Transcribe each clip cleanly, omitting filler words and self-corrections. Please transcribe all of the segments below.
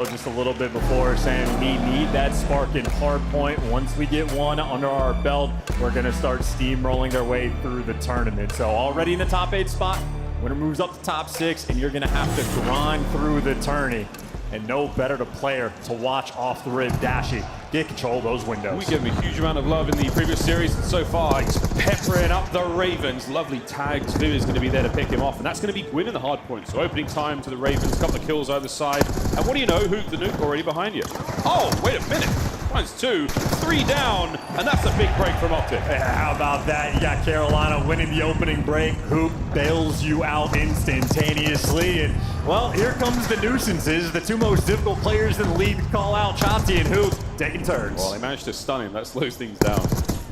Just a little bit before saying we need that spark in hardpoint. Once we get one under our belt, we're going to start steamrolling their way through the tournament. So already in the top 8 spot, winner moves up to top 6, and you're going to have to grind through the tourney. And no better player to watch off the rib, Dashy. Get control of those windows. We gave him a huge amount of love in the previous series, and so far he's peppering up the Ravens. Lovely tags. Vu is going to be there to pick him off, and that's going to be Gwyn in the hard point. So opening time to the Ravens, couple of kills either side. And what do you know, Hook the Nuke already behind you. Oh, wait a minute. Mine's 2, 3 down, and that's a big break from Optic. Yeah, how about that? You got Carolina winning the opening break. Hoop bails you out instantaneously. And, well, here comes the nuisances. The two most difficult players in the league to call out, Chati and Hoop, taking turns. Well, they managed to stun him. That slows things down.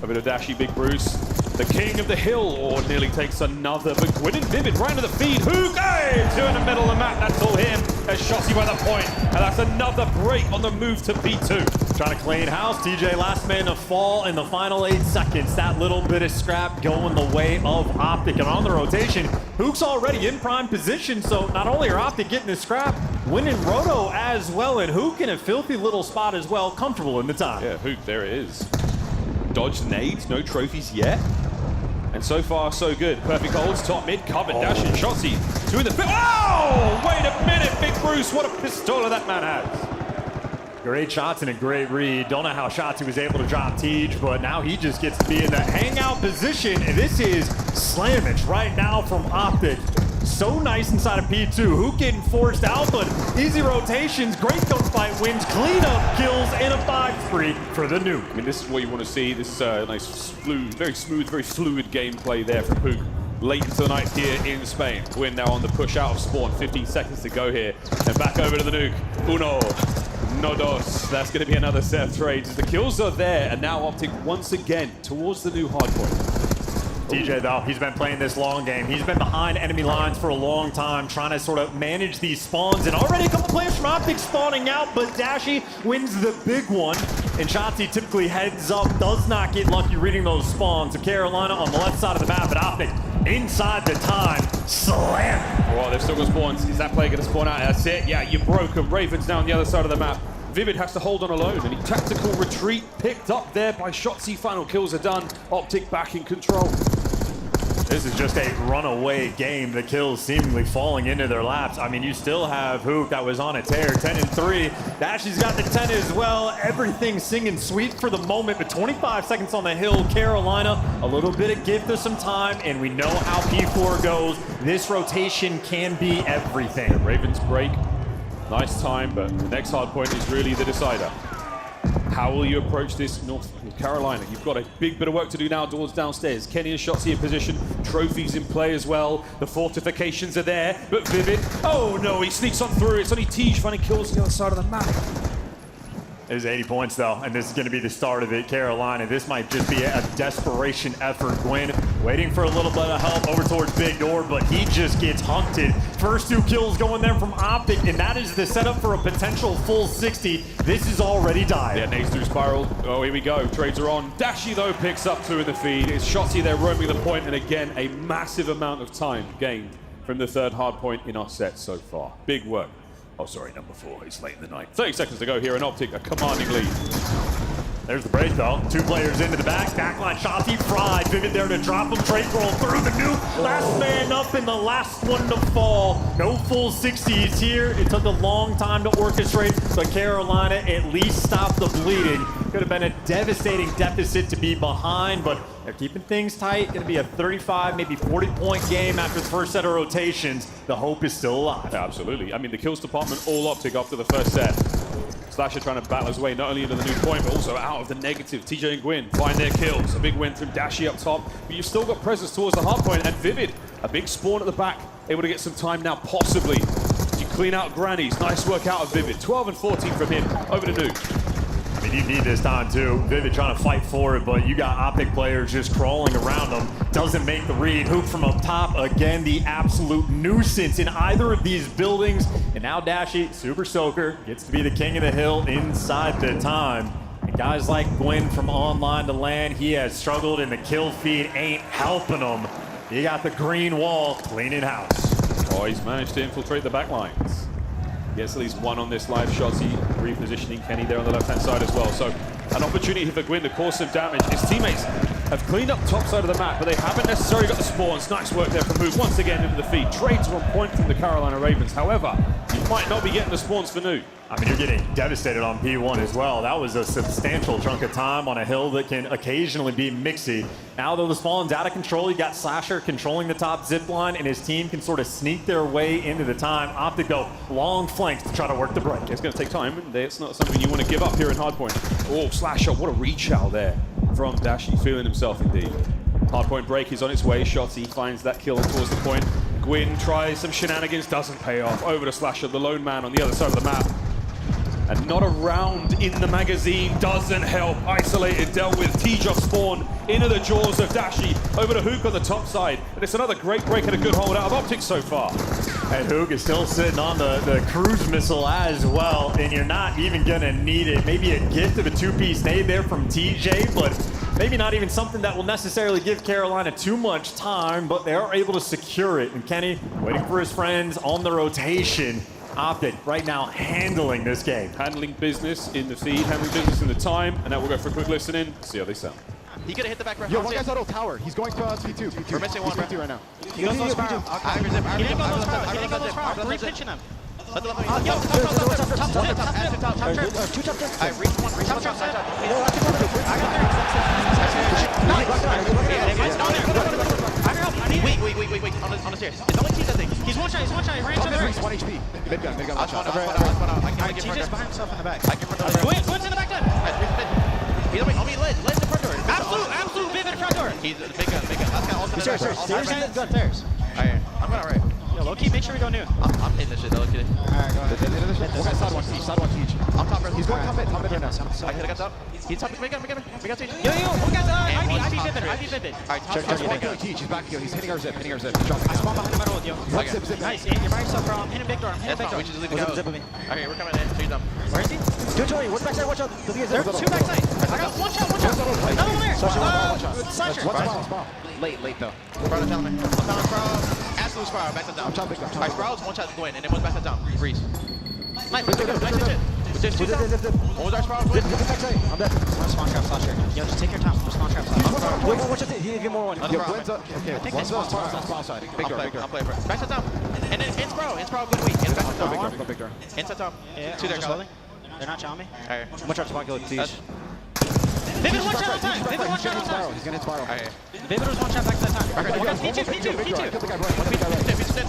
A bit of dashy Big Bruce. The king of the hill, or nearly takes another. But Gwyn and Vivid right to the feed. Hook, hey, 2 in the middle of the map. That's all him. As Shotzi by the point. And that's another break on the move to B2. Trying to clean house. TJ last man to fall in the final 8 seconds. That little bit of scrap going the way of Optic. And on the rotation, Hook's already in prime position. So not only are Optic getting the scrap, winning Roto as well. And Hook in a filthy little spot as well. Comfortable in the time. Yeah, Hook, there it is. Dodged nades, no trophies yet. And so far, so good. Perfect holds, top mid, covered, dash and Shotzi. 2 in the field. Oh, wait a minute, Big Bruce. What a pistola that man has. Great shots and a great read. Don't know how Shotzi was able to drop Tej, but now he just gets to be in the hangout position. And this is slammage right now from Optic. So nice inside of P2. Hook getting forced out, but easy rotations, great gunfight wins, cleanup kills, and a 5-3 for the Nuke. I mean, this is what you want to see. This is a nice, very smooth, very fluid gameplay there from Hook. Late into the night here in Spain. Gwyn now on the push out of spawn. 15 seconds to go here. And back over to the Nuke. Uno. No dos. That's going to be another set of trades. The kills are there, and now Optic once again towards the new hardpoint. TJ, though, he's been playing this long game. He's been behind enemy lines for a long time, trying to sort of manage these spawns. And already a couple players from Optic spawning out, but Dashy wins the big one. And Shotzi typically heads up, does not get lucky reading those spawns. So Carolina on the left side of the map, but Optic inside the time, slam. Well, they've still got spawns. Is that player going to spawn out? That's it. Yeah, you broke him. Ravens now on the other side of the map. Vivid has to hold on alone, and he tactical retreat picked up there by Shotzi. Final kills are done. Optic back in control. This is just a runaway game. The kills seemingly falling into their laps. I mean, you still have Hook that was on a tear, 10-3. Dashy's got the 10 as well. Everything singing sweet for the moment, but 25 seconds on the hill. Carolina, a little bit of gift of some time, and we know how P4 goes. This rotation can be everything. The Ravens break. Nice time, but the next hard point is really the decider. How will you approach this North Carolina? You've got a big bit of work to do now, doors downstairs. Kenny and Shotzi in position, trophies in play as well. The fortifications are there, but Vivid, oh no, he sneaks on through. It's only Tej finding kills on the other side of the map. There's 80 points though, and this is going to be the start of it. Carolina, this might just be a desperation effort. Gwyn waiting for a little bit of help over towards Big Door, but he just gets hunted. First 2 kills going there from Optic, and that is the setup for a potential full 60. This is already died. Yeah, nades through spiral. Oh, here we go. Trades are on. Dashy, though, picks up 2 in the feed. It's Shotzi there roaming the point, and again, a massive amount of time gained from the third hard point in our set so far. Big work. Oh, sorry, number 4. It's late in the night. 30 seconds to go here in Optic, a commanding lead. There's the break, though. 2 players into the back. Backline, Shotzi fried. Vivid there to drop him. Trade roll through the Nuke. Last man up and the last one to fall. No full 60s here. It took a long time to orchestrate, but Carolina at least stopped the bleeding. Could have been a devastating deficit to be behind, but they're keeping things tight. Going to be a 35, maybe 40-point game after the first set of rotations. The hope is still alive. Yeah, absolutely. I mean, the kills department all Optic after the first set. Slasher trying to battle his way not only into the new point, but also out of the negative. TJ and Gwyn find their kills. A big win from Dashy up top, but you've still got presence towards the hard point. And Vivid, a big spawn at the back, able to get some time now, possibly. You clean out grannies. Nice work out of Vivid. 12 and 14 from him. Over to Nuke. I mean, you need this time too. Vivid trying to fight for it, but you got Optic players just crawling around them. Doesn't make the read. Hook from up top. Again, the absolute nuisance in either of these buildings. And now Dashy, Super Soaker, gets to be the king of the hill inside the time. And guys like Gwyn from online to land, he has struggled, and the kill feed ain't helping him. He got the green wall cleaning house. Oh, he's managed to infiltrate the back lines. Gets at least one on this live shot. He repositioning Kenny there on the left-hand side as well. So an opportunity for Gwyn to cause some damage. His teammates have cleaned up top side of the map, but they haven't necessarily got the spawns. Nice work there from Moog once again into the feed. Trades are on point from the Carolina Ravens. However, you might not be getting the spawns for Nuke. I mean, you're getting devastated on P1 as well. That was a substantial chunk of time on a hill that can occasionally be mixy. Now, though, the spawn's out of control. You got Slasher controlling the top zip line, and his team can sort of sneak their way into the time. Optic go long flanks to try to work the break. It's going to take time, and it's not something you want to give up here in hardpoint. Oh, Slasher, what a reach out there from Dashi, feeling himself indeed. Hardpoint break is on its way. Shotzi finds that kill towards the point. Gwyn tries some shenanigans, doesn't pay off. Over to Slasher, the lone man on the other side of the map. And not a round in the magazine doesn't help. Isolated, dealt with. T-Job spawn into the jaws of Dashi. Over to Hook on the top side. And it's another great break and a good hold out of Optic so far. And Hook is still sitting on the cruise missile as well. And you're not even going to need it. Maybe a gift of a two-piece nade there from TJ, but maybe not even something that will necessarily give Carolina too much time, but they are able to secure it. And Kenny waiting for his friends on the rotation. Optic right now handling this game. Handling business in the feed, handling business in the time, and now we'll go for a quick listen in, see how they sound. He could have hit the back right. Yo, one guy's auto tower. He's going for P2. P2. We're missing one, He's P2 right now. He goes low spiral. He didn't go low spiral. He didn't go low spiral. We're pitching him. Let the left. Yo, top. Two top. I reached one. Top. I got Wait. On the stairs. It's only T's, I think. He's one shot. He ran to the right. 1 HP. Mid gun. I'll spawn out. I can't get TJ's behind himself in the back. I can front door. Gwyn's in the back door. He's on me. Led's the front door. Absolute vivid front door. He's the big gun. That's got all the Stairs. Alright, I'm going right. Yo, low-key, make sure we go new. I'm hitting this shit though, low-key. Alright, go ahead. One guy's side one each. I'm top right. He's going top mid right now. I could've got top. He's top. We got Yo, one guy's Ivy vivid. Alright, top. Just one kill each. He's back. He's hitting our zip. He's dropping I spawn behind the metal with you. One zip. Nice, and you're by yourself, bro. I'm hitting big door. That's fine. We should just leave the go. Zip with me. Okay, we're coming in. She's up. Where is he? What's backside? Watch out. There's two backside. I got one shot. Another one there. Slasher. One late though. Spiral down there. Spiral. Absolute spiral. Back to down. I'm top big. Alright, Spiral's one shot going, and then one's back to down. Freeze. Nice shit. There's two down. One was our Spiral. I'm dead. One spawn trap Slasher. Yo, just take your time. Just spawn trap Slasher. Watch it. He get more one. Yo, Gwen's up. Okay. One's on spawn side. Big door. I'm playing for it. Back to down. And then in Spiral. Good week. And back to down. Go big door. Inside top. Yeah, Two there. just holding. They're not chowing me. Alright. Watch out spawn kill. Teach. Vivid one shot at a time. Vivid one shot at a time. He's gonna hit spiral. Alright. Vivid was one shot back to that time. Okay, P2.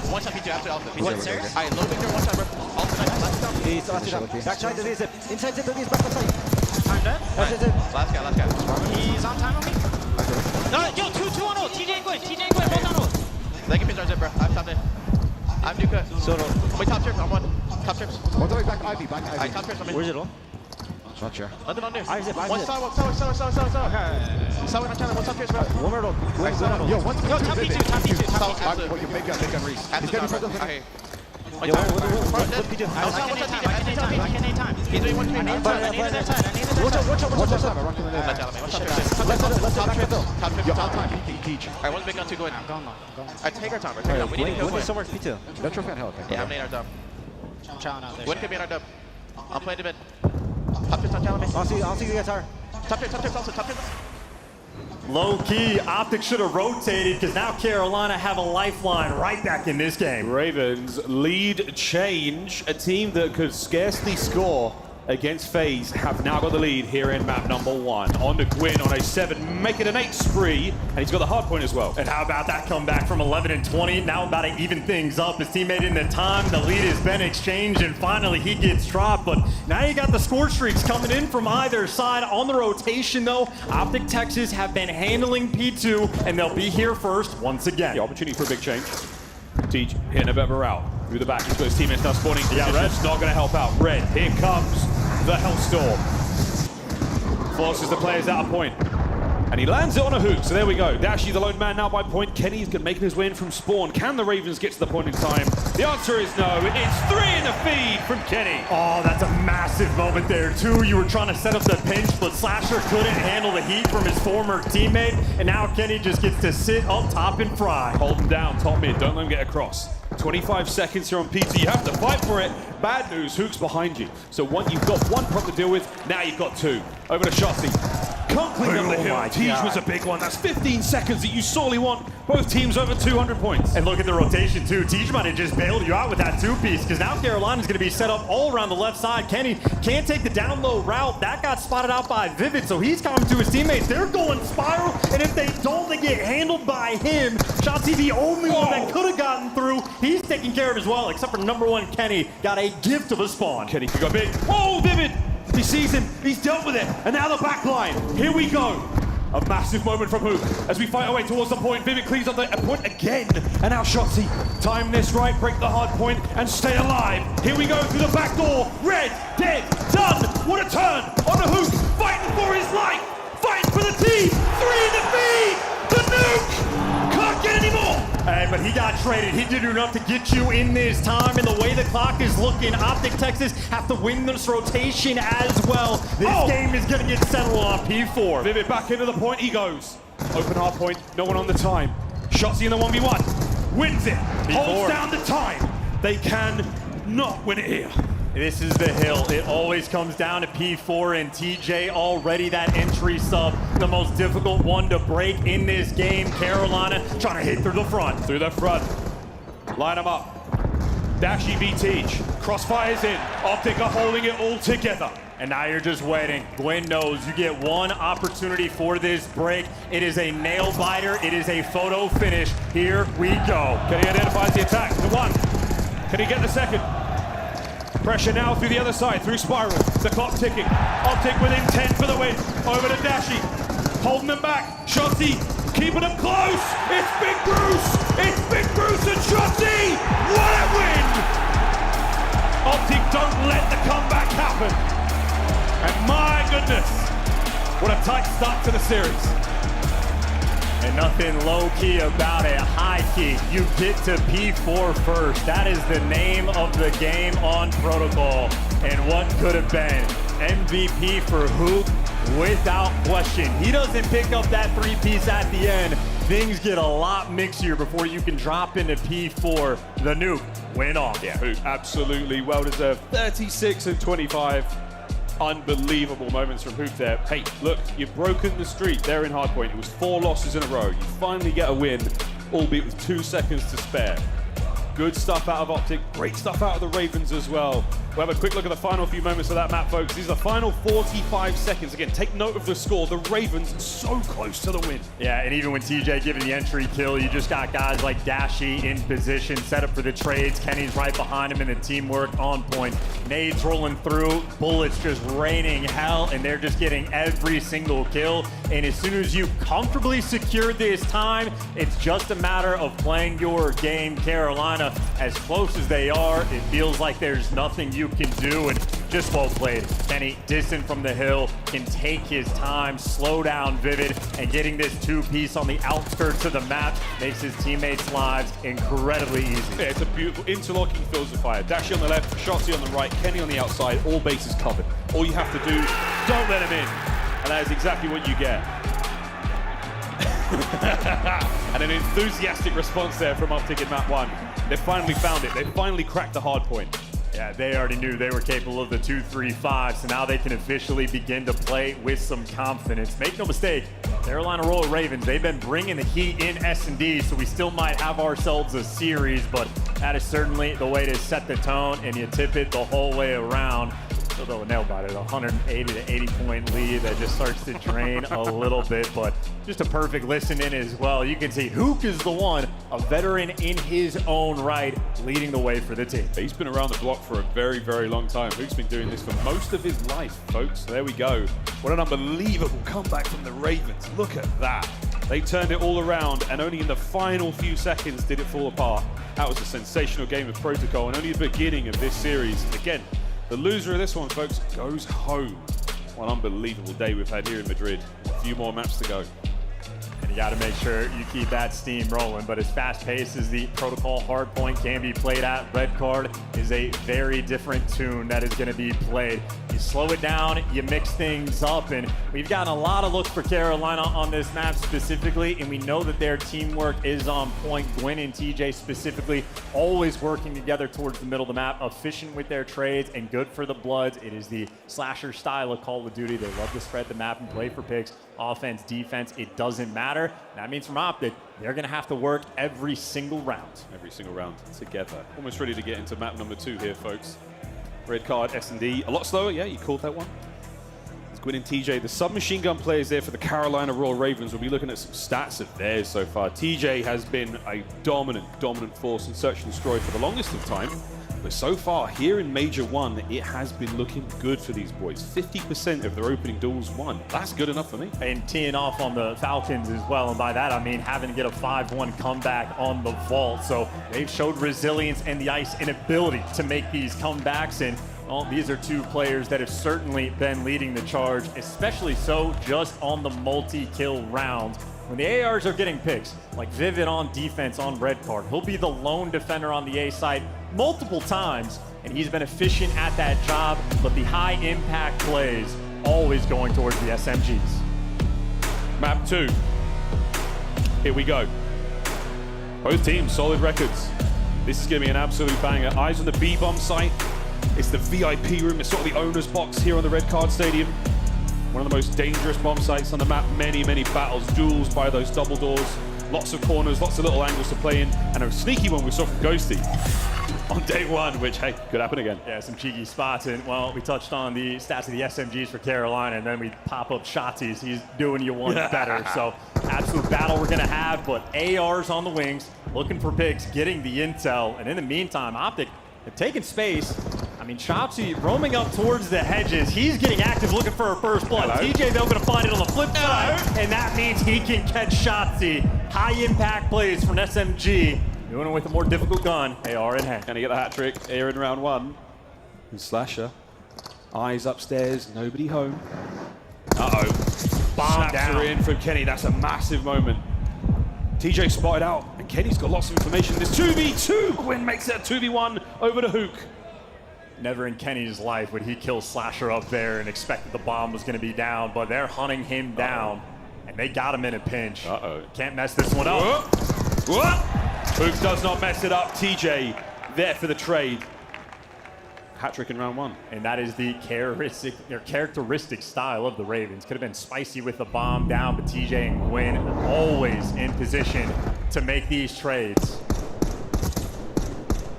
One shot P2. Absolutely. What, stairs? Alright, low big door. One shot, bro. Last down. He's backside to the zip. Inside zip to the back side. Time dead. Last guy. He's on time on me. No, yo, two on ult. TJ and Gwyn, both on ult. They can pinch our zip, bro. I'm top there. I'm Nuka. Wait, top trips. I'm one. Top trips. One's always back Ivy. Alright, top trips. I'm in. Where's it all? Not sure. Let them on there. I zip. One side. Sour on channel. One top trips, bro. One more Yo, one's Yo, top P2. Top Big gun Reese. He's gonna be front of the Okay. Yo, I can name time. He's doing one to me. I need their side. Watch out. Top time. Teach. Alright, one's big gun, two going. I'm going long. Alright, take our time, bro. Take our time. We need to kill Gwyn. somewhere P2. Metro fan help. Yeah, I'm in our dub. I'm chowing out there. Gwyn could be in our dub. I'm playing the mid. Top tips on channel, man. I'll see you guys are. Top tips also. Top tips. Low key, Optic should have rotated because now Carolina have a lifeline right back in this game. Ravens lead change. A team that could scarcely score against FaZe have now got the lead here in map number 1. On to Gwyn on a 7, make it an 8 spree, and he's got the hard point as well. And how about that comeback from 11 and 20? Now about to even things up. His teammate in the time, the lead has been exchanged, and finally he gets dropped. But now you got the score streaks coming in from either side. On the rotation though, Optic Texas have been handling P2, and they'll be here first once again. The opportunity for a big change. Teach hitting a bit of a route through the back. He's got his teammates now spawning. Yeah, Red's not going to help out. Red, here comes the Hellstorm. Forces the players out of point. And he lands it on a hook, so there we go. Dashi, the lone man, now by point. Kenny's making his way in from spawn. Can the Ravens get to the point in time? The answer is no. It's 3 in the feed from Kenny. Oh, that's a massive moment there, too. You were trying to set up the pinch, but Slasher couldn't handle the heat from his former teammate, and now Kenny just gets to sit up top and fry. Hold him down, top mid. Don't let him get across. 25 seconds here on PT. You have to fight for it. Bad news, Hook's behind you. So you've got one prop to deal with, now you've got two. Over to Shotzi. Can't clean up the hill. Tej was a big one. That's 15 seconds that you sorely want. Both teams over 200 points. And look at the rotation too. Tej might have just bailed you out with that two-piece because now Carolina's going to be set up all around the left side. Kenny can't take the down low route. That got spotted out by Vivid, so he's coming to his teammates. They're going spiral, and if they don't, they get handled by him. Shotzi, the only one that could have gotten through. He's taken care of as well, except for number one Kenny. Got a gift of a spawn. Kenny could go big. Oh, Vivid! He sees him, he's dealt with it, and now the back line. Here we go. A massive moment from Hook as we fight our way towards the point. Vivid cleans up the point again, and now Shotzi. Time this right, break the hard point, and stay alive. Here we go through the back door. Red, dead, done. What a turn on a Hook, fighting for his life, fighting for the team. 3 in the feed. The nuke can't get any more. Hey, but he got traded. He did enough to get you in this time, and the way the clock is looking, Optic Texas have to win this rotation as well. This game is going to get settled on P4. Vivid back into the point he goes. Open hard point, no one on the time. Shotzi in the 1v1. Wins it, holds down the time. They can not win it here. This is the hill. It always comes down to P4 and TJ already that entry sub. The most difficult one to break in this game. Carolina trying to hit through the front. Through the front. Line them up. Dashy v Tej. Crossfire's in. Optic are holding it all together. And now you're just waiting. Gwen knows you get one opportunity for this break. It is a nail biter. It is a photo finish. Here we go. Can he identify the attack? The one. Can he get the second? Pressure now through the other side, through Spiral. The clock ticking. Optic within 10 for the win. Over to Dashy. Holding them back. Shotzi keeping them close. It's Big Bruce. It's Big Bruce and Shotzi. What a win. Optic don't let the comeback happen. And my goodness, what a tight start to the series. And nothing low-key about it. High-key, you get to P4 first. That is the name of the game on Protocol. And what could have been MVP for Hook without question. He doesn't pick up that three-piece at the end. Things get a lot mixier before you can drop into P4. The nuke went off. Yeah, Hook absolutely well-deserved. 36 and 25. Unbelievable moments from Hook there. Hey, look, you've broken the streak there in hardpoint. It was 4 losses in a row. You finally get a win, albeit with 2 seconds to spare. Good stuff out of Optic. Great stuff out of the Ravens as well. We'll have a quick look at the final few moments of that map, folks. These are the final 45 seconds. Again, take note of the score. The Ravens so close to the win. Yeah, and even when TJ giving the entry kill, you just got guys like Dashy in position, set up for the trades. Kenny's right behind him, and the teamwork on point. Nades rolling through, bullets just raining hell, and they're just getting every single kill. And as soon as you comfortably secure this time, it's just a matter of playing your game. Carolina, as close as they are, it feels like there's nothing you can do, and just well played. Kenny, distant from the hill, can take his time, slow down Vivid, and getting this two-piece on the outskirts of the map makes his teammates' lives incredibly easy. Yeah, it's a beautiful interlocking fields of fire. Dashy on the left, Shotzi on the right, Kenny on the outside, all bases covered. All you have to do, don't let him in. And that is exactly what you get. And an enthusiastic response there from Optic in map 1. They finally found it. They finally cracked the hard point. Yeah, they already knew they were capable of the 2-3-5, so now they can officially begin to play with some confidence. Make no mistake, Carolina Royal Ravens, they've been bringing the heat in S&D, so we still might have ourselves a series, but that is certainly the way to set the tone, and you tip it the whole way around. Still a nail biter, 180 to 80 point lead that just starts to drain a little bit, but just a perfect listen in as well. You can see Hook is the one, a veteran in his own right, leading the way for the team. He's been around the block for a very, very long time. Hook's been doing this for most of his life, folks. So there we go. What an unbelievable comeback from the Ravens. Look at that. They turned it all around, and only in the final few seconds did it fall apart. That was a sensational game of Protocol, and only the beginning of this series. Again, the loser of this one, folks, goes home. What an unbelievable day we've had here in Madrid. A few more maps to go. And you got to make sure you keep that steam rolling. But as fast-paced as the Protocol hardpoint can be played at, Red Card is a very different tune that is going to be played. You You slow it down, you mix things up, and we've gotten a lot of looks for Carolina on this map specifically, and we know that their teamwork is on point. Gwyn and TJ specifically always working together towards the middle of the map, efficient with their trades and good for the Bloods. It is the slasher style of Call of Duty. They love to spread the map and play for picks. Offense, defense, it doesn't matter. That means from Optic, they're going to have to work every single round. Every single round together. Almost ready to get into map number 2 here, folks. Red card, S&D. A lot slower, yeah, you called that one. It's Gwyn and TJ. The submachine gun players there for the Carolina Royal Ravens. We'll be looking at some stats of theirs so far. TJ has been a dominant force in search and destroy for the longest of time. But so far, here in Major I, it has been looking good for these boys. 50% of their opening duels won. That's good enough for me. And teeing off on the Falcons as well. And by that, I mean having to get a 5-1 comeback on the vault. So they've showed resilience and the ice and ability to make these comebacks. And well, these are two players that have certainly been leading the charge, especially so just on the multi-kill rounds. When the ARs are getting picks, like Vivid on defense on red card, he'll be the lone defender on the A side multiple times, and he's been efficient at that job, but the high impact plays always going towards the SMGs. Map 2. Here we go. Both teams, solid records. This is going to be an absolute banger. Eyes on the B-bomb site. It's the VIP room. It's sort of the owner's box here on the Red Card Stadium. One of the most dangerous bomb sites on the map. Many battles, duels by those double doors. Lots of corners, lots of little angles to play in. And a sneaky one we saw from Ghosty on day 1, which, hey, could happen again. Yeah, some cheeky spots. And, well, we touched on the stats of the SMGs for Carolina, and then we pop up Shotzi's. He's doing you one better. So, absolute battle we're going to have, but ARs on the wings, looking for picks, getting the intel. And in the meantime, Optic have taken space. I mean, Shotzi roaming up towards the hedges. He's getting active looking for a first blood. Hello. TJ, though, going to find it on the flip side, and that means he can catch Shotzi. High impact plays from SMG. Doing it with a more difficult gun, AR in hand. Can he get the hat trick here in round 1? And Slasher, eyes upstairs, nobody home. Uh-oh. Bomb Snaps her down. in from Kenny. That's a massive moment. TJ spotted out, and Kenny's got lots of information. There's 2v2. Gwyn makes it a 2v1 over to Hook. Never in Kenny's life would he kill Slasher up there and expected the bomb was going to be down, but they're hunting him down, and they got him in a pinch. Can't mess this one up. Hook does not mess it up. TJ there for the trade. Hat trick in round 1. And that is the characteristic style of the Ravens. Could have been spicy with the bomb down, but TJ and Gwyn always in position to make these trades.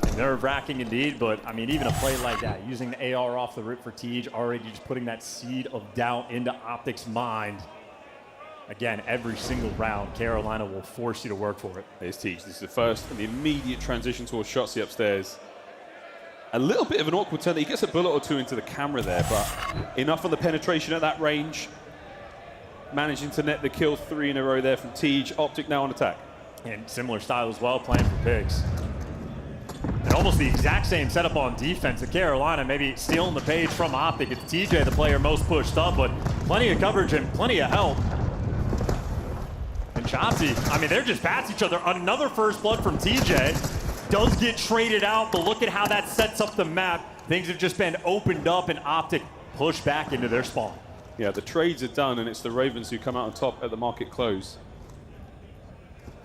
And nerve-wracking indeed, but I mean, even a play like that, using the AR off the rip for Tej, already just putting that seed of doubt into Optic's mind. Again, every single round, Carolina will force you to work for it. There's Tej. This is the first and the immediate transition towards Shotzi upstairs. A little bit of an awkward turn. He gets a bullet or two into the camera there, but enough on the penetration at that range. Managing to net the kill 3 in a row there from Tej. Optic now on attack. And similar style as well, playing for picks. And almost the exact same setup on defense. At Carolina, maybe stealing the page from Optic. It's TJ, the player most pushed up, but plenty of coverage and plenty of help. And Shotzi, I mean, they're just past each other. Another first blood from TJ. Does get traded out, but look at how that sets up the map. Things have just been opened up and Optic pushed back into their spawn. Yeah, the trades are done, and it's the Ravens who come out on top at the market close.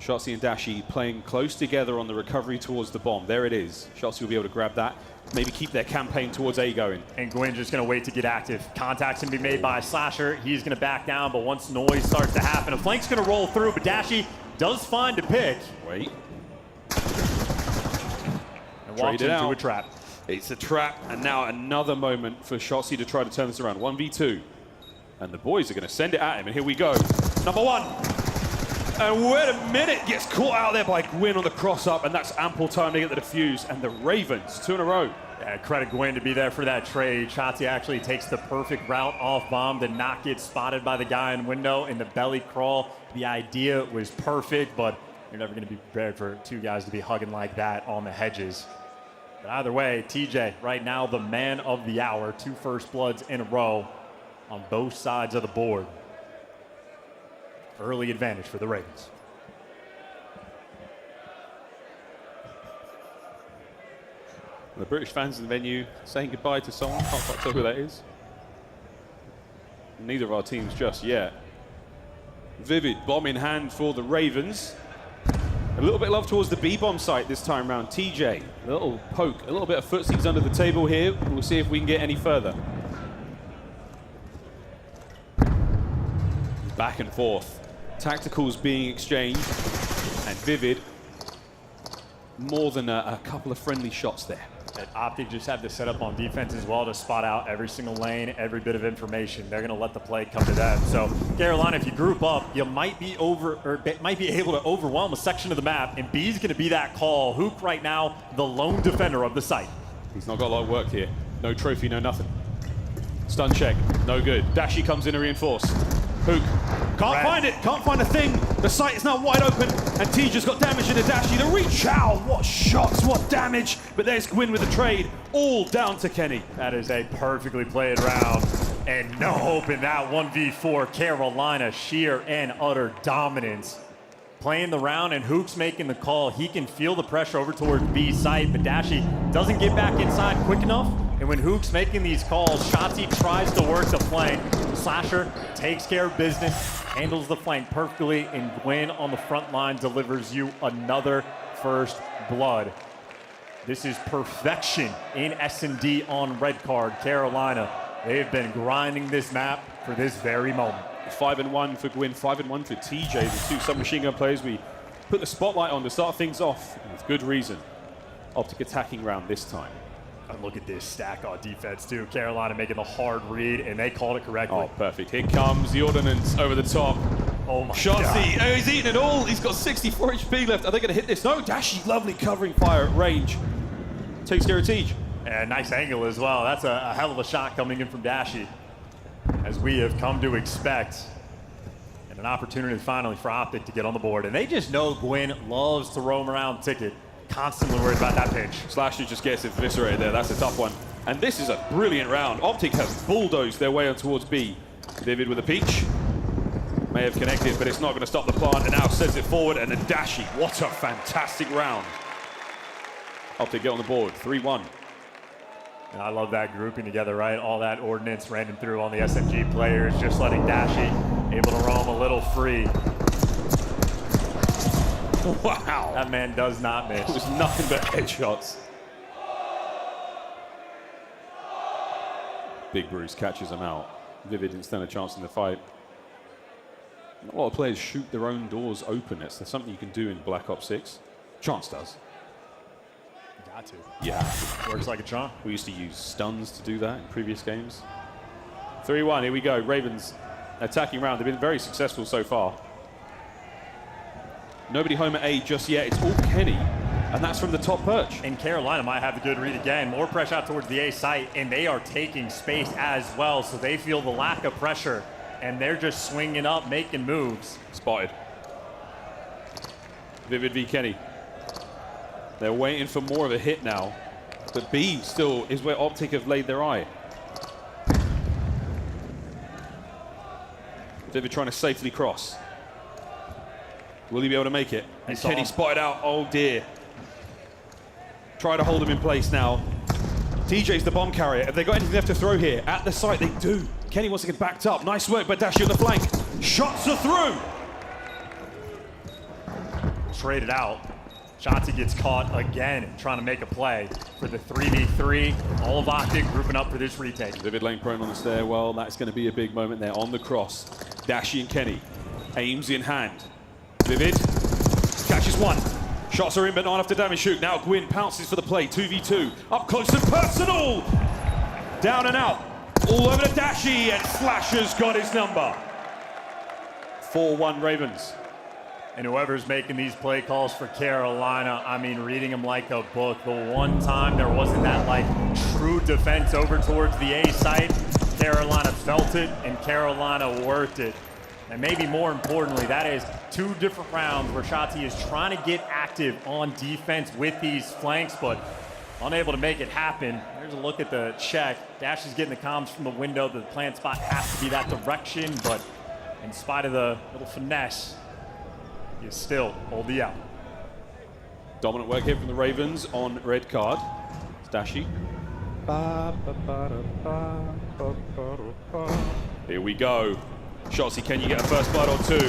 Shotzi and Dashi playing close together on the recovery towards the bomb. There it is. Shotzi will be able to grab that, maybe keep their campaign towards A going. And Gwyn just going to wait to get active. Contact's going to be made by Slasher. He's going to back down, but once noise starts to happen, a flank's going to roll through, but Dashi does find a pick. Wait. And walks into a trap. It's a trap, and now another moment for Shotzi to try to turn this around. 1v2. And the boys are going to send it at him, and here we go. Number 1. And wait a minute, gets caught out there by Gwyn on the cross-up, and that's ample time to get the defuse. And the Ravens, 2 in a row. Yeah, credit Gwyn to be there for that trade. Shotzi actually takes the perfect route off bomb to not get spotted by the guy in window in the belly crawl. The idea was perfect, but you're never going to be prepared for 2 guys to be hugging like that on the hedges. But either way, TJ, right now, the man of the hour. 2 first bloods in a row on both sides of the board. Early advantage for the Ravens. The British fans in the venue saying goodbye to someone. Can't quite tell who that is. neither of our teams just yet. Vivid, bomb in hand for the Ravens. A little bit of love towards the B-bomb site this time round. TJ, a little poke, a little bit of footsies under the table here. We'll see if we can get any further. Back and forth. Tacticals being exchanged. And Vivid, more than a couple of friendly shots there. And Optic just have to set up on defense as well to spot out every single lane, every bit of information. They're going to let the play come to them. So Carolina, if you group up, you might be able to overwhelm a section of the map, and B's going to be that call. Hook right now, the lone defender of the site. He's not got a lot of work here. No trophy, no nothing. Stun check, no good. Dashi comes in to reinforce. Hook, can't find it, can't find a thing. The site is now wide open, and T just got damage into Dashi. The reach out, what shots, what damage. But there's Gwyn with the trade, all down to Kenny. That is a perfectly played round, and no hope in that 1v4. Carolina, sheer and utter dominance. Playing the round, and Hook's making the call. He can feel the pressure over towards B site, but Dashi doesn't get back inside quick enough. And when Hook's making these calls, Shotzi tries to work the flank. Slasher takes care of business, handles the flank perfectly, and Gwyn on the front line delivers you another first blood. This is perfection in S&D on red card. Carolina, they have been grinding this map for this very moment. 5-1 for Gwyn, 5-1 for TJ, the two submachine gun players we put the spotlight on to start things off with good reason. Optic attacking round this time. And look at this stack on defense too. Carolina making the hard read, and they called it correctly. Oh, perfect. Here comes the ordnance over the top. Oh my Shotzi, God. oh, he's eating it all. He's got 64 HP left. Are they going to hit this? No, Dashi, lovely covering fire at range. Takes care of Tej. And nice angle as well. That's a hell of a shot coming in from Dashi, as we have come to expect. And an opportunity finally for Optic to get on the board. And they just know Gwyn loves to roam around Ticket. Constantly worried about that pinch. Slasher just gets eviscerated there. That's a tough one. And this is a brilliant round. Optic have bulldozed their way on towards B. Vivid with a peach. May have connected, but it's not going to stop the plant. And now sends it forward. And then Dashi. What a fantastic round. Optic get on the board. 3-1. And I love that grouping together, right? All that ordnance random through on the SMG players, just letting Dashi able to roam a little free. Wow. That man does not miss. It was nothing but headshots. Big Bruce catches him out. Vivid didn't stand a chance in the fight. Not a lot of players shoot their own doors open. It's something you can do in Black Ops 6. Chance does. Got to. Yeah. Works like a charm. We used to use stuns to do that in previous games. 3-1, here we go. Ravens attacking round. They've been very successful so far. Nobody home at A just yet. It's all Kenny, and that's from the top perch. And Carolina might have the good read again. More pressure out towards the A site, and they are taking space as well, so they feel the lack of pressure, and they're just swinging up, making moves. Spotted. Vivid v Kenny. They're waiting for more of a hit now, but B still is where Optic have laid their eye. Vivid trying to safely cross. Will he be able to make it? And Kenny spotted out. Oh dear. Try to hold him in place now. TJ's the bomb carrier. Have they got anything left to throw here? At the site, they do. Kenny wants to get backed up. Nice work by Dashi on the flank. Shots are through. Traded out. Shotzi gets caught again, trying to make a play for the 3v3. All of Optic grouping up for this retake. Vivid laying prone on the stairwell. That's going to be a big moment there on the cross. Dashi and Kenny. Aims in hand. Vivid catches one. Shots are in, but not enough to damage Shoot. Now Gwyn pounces for the play. 2v2. Up close and personal. Down and out. All over to Dashi, and Slasher's got his number. 4-1 Ravens. And whoever's making these play calls for Carolina, I mean, reading them like a book. The one time there wasn't that, like, true defense over towards the A site, Carolina felt it, and Carolina worked it. And maybe more importantly, that is two different rounds where Shotzi is trying to get active on defense with these flanks, but unable to make it happen. There's a look at the check. Dash is getting the comms from the window. The plant spot has to be that direction, but in spite of the little finesse, you still hold the out. Dominant work here from the Ravens on red card. It's Dashi. Here we go. Shotzzy, can you get a first blood or two?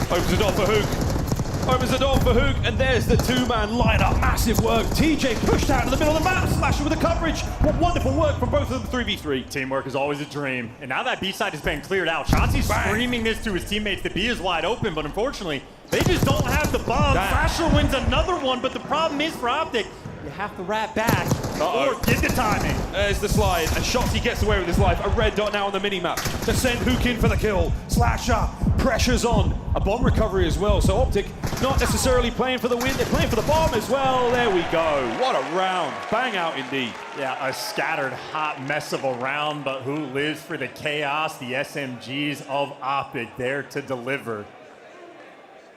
Opens the door for Hook. Opens the door for Hook, and there's the two-man lineup. Massive work. TJ pushed out to the middle of the map. Slasher with the coverage. What wonderful work from both of them, 3v3. Teamwork is always a dream. And now that B side has been cleared out, Shotzzy's screaming this to his teammates. The B is wide open, but unfortunately, they just don't have the bomb. Slasher wins another one, but the problem is for Optic, you have to wrap back or get the timing. There's the slide, and Shotzzy gets away with his life. A red dot now on the mini-map to send Hook in for the kill. Slasher, pressure's on. A bomb recovery as well, so Optic not necessarily playing for the win, they're playing for the bomb as well. There we go. What a round. Bang out indeed. Yeah, a scattered hot mess of a round, but who lives for the chaos? The SMGs of Optic there to deliver.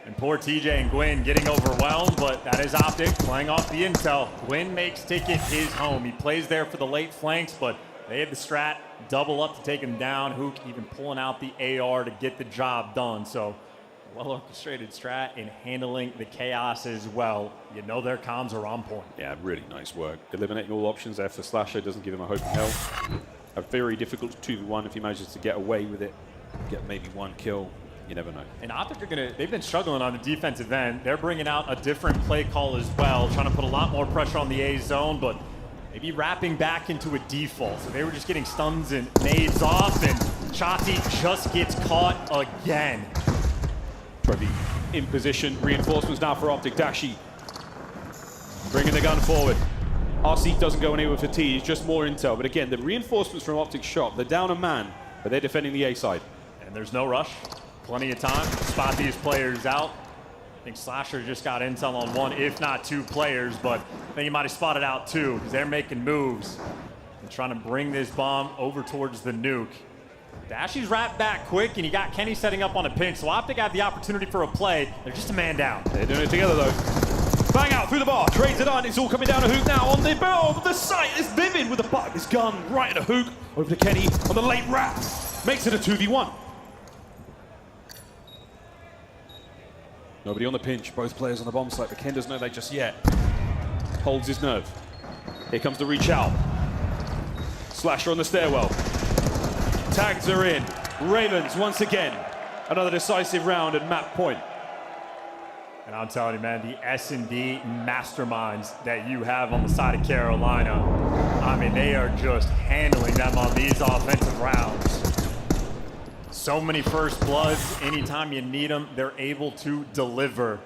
And poor TJ and Gwyn getting overwhelmed, but that is Optic playing off the intel. Gwyn makes Ticket his home. He plays there for the late flanks, but they have the strat, double up to take him down. Hook even pulling out the AR to get the job done. So well-orchestrated strat in handling the chaos as well. You know their comms are on point. Yeah, really nice work. Eliminating all options there for Slasher doesn't give him a hope in hell. A very difficult 2v1 if he manages to get away with it. Get maybe one kill. You never know. And Optic they've been struggling on the defensive end. They're bringing out a different play call as well, trying to put a lot more pressure on the A zone, but maybe wrapping back into a default. So they were just getting stuns and nades off, and Shotzzy just gets caught again. Trophy in position. Reinforcements now for Optic. Dashi bringing the gun forward. RC doesn't go anywhere for T, it's just more intel. But again, the reinforcements from Optic shot, they're down a man, but they're defending the A side. And there's no rush. Plenty of time to spot these players out. I think Slasher just got intel on one, if not two players, but I think he might have spotted out two because they're making moves and trying to bring this bomb over towards the nuke. Dashy's wrapped back quick, and you got Kenny setting up on a pinch, so Optic had the opportunity for a play. They're just a man down. They're doing it together, though. Bang out through the bar, trades it on. It's all coming down to Hook now on the bell. The sight is Vivid with the butt of his gun right at Hook. Over to Kenny on the late wrap. Makes it a 2v1. Nobody on the pinch, both players on the bomb site, but Ken doesn't know that just yet. Holds his nerve. Here comes the reach out. Slasher on the stairwell. Tags are in. Ravens once again. Another decisive round at map point. And I'm telling you, man, the S&D masterminds that you have on the side of Carolina, I mean, they are just handling them on these offensive rounds. So many first bloods, anytime you need them, they're able to deliver.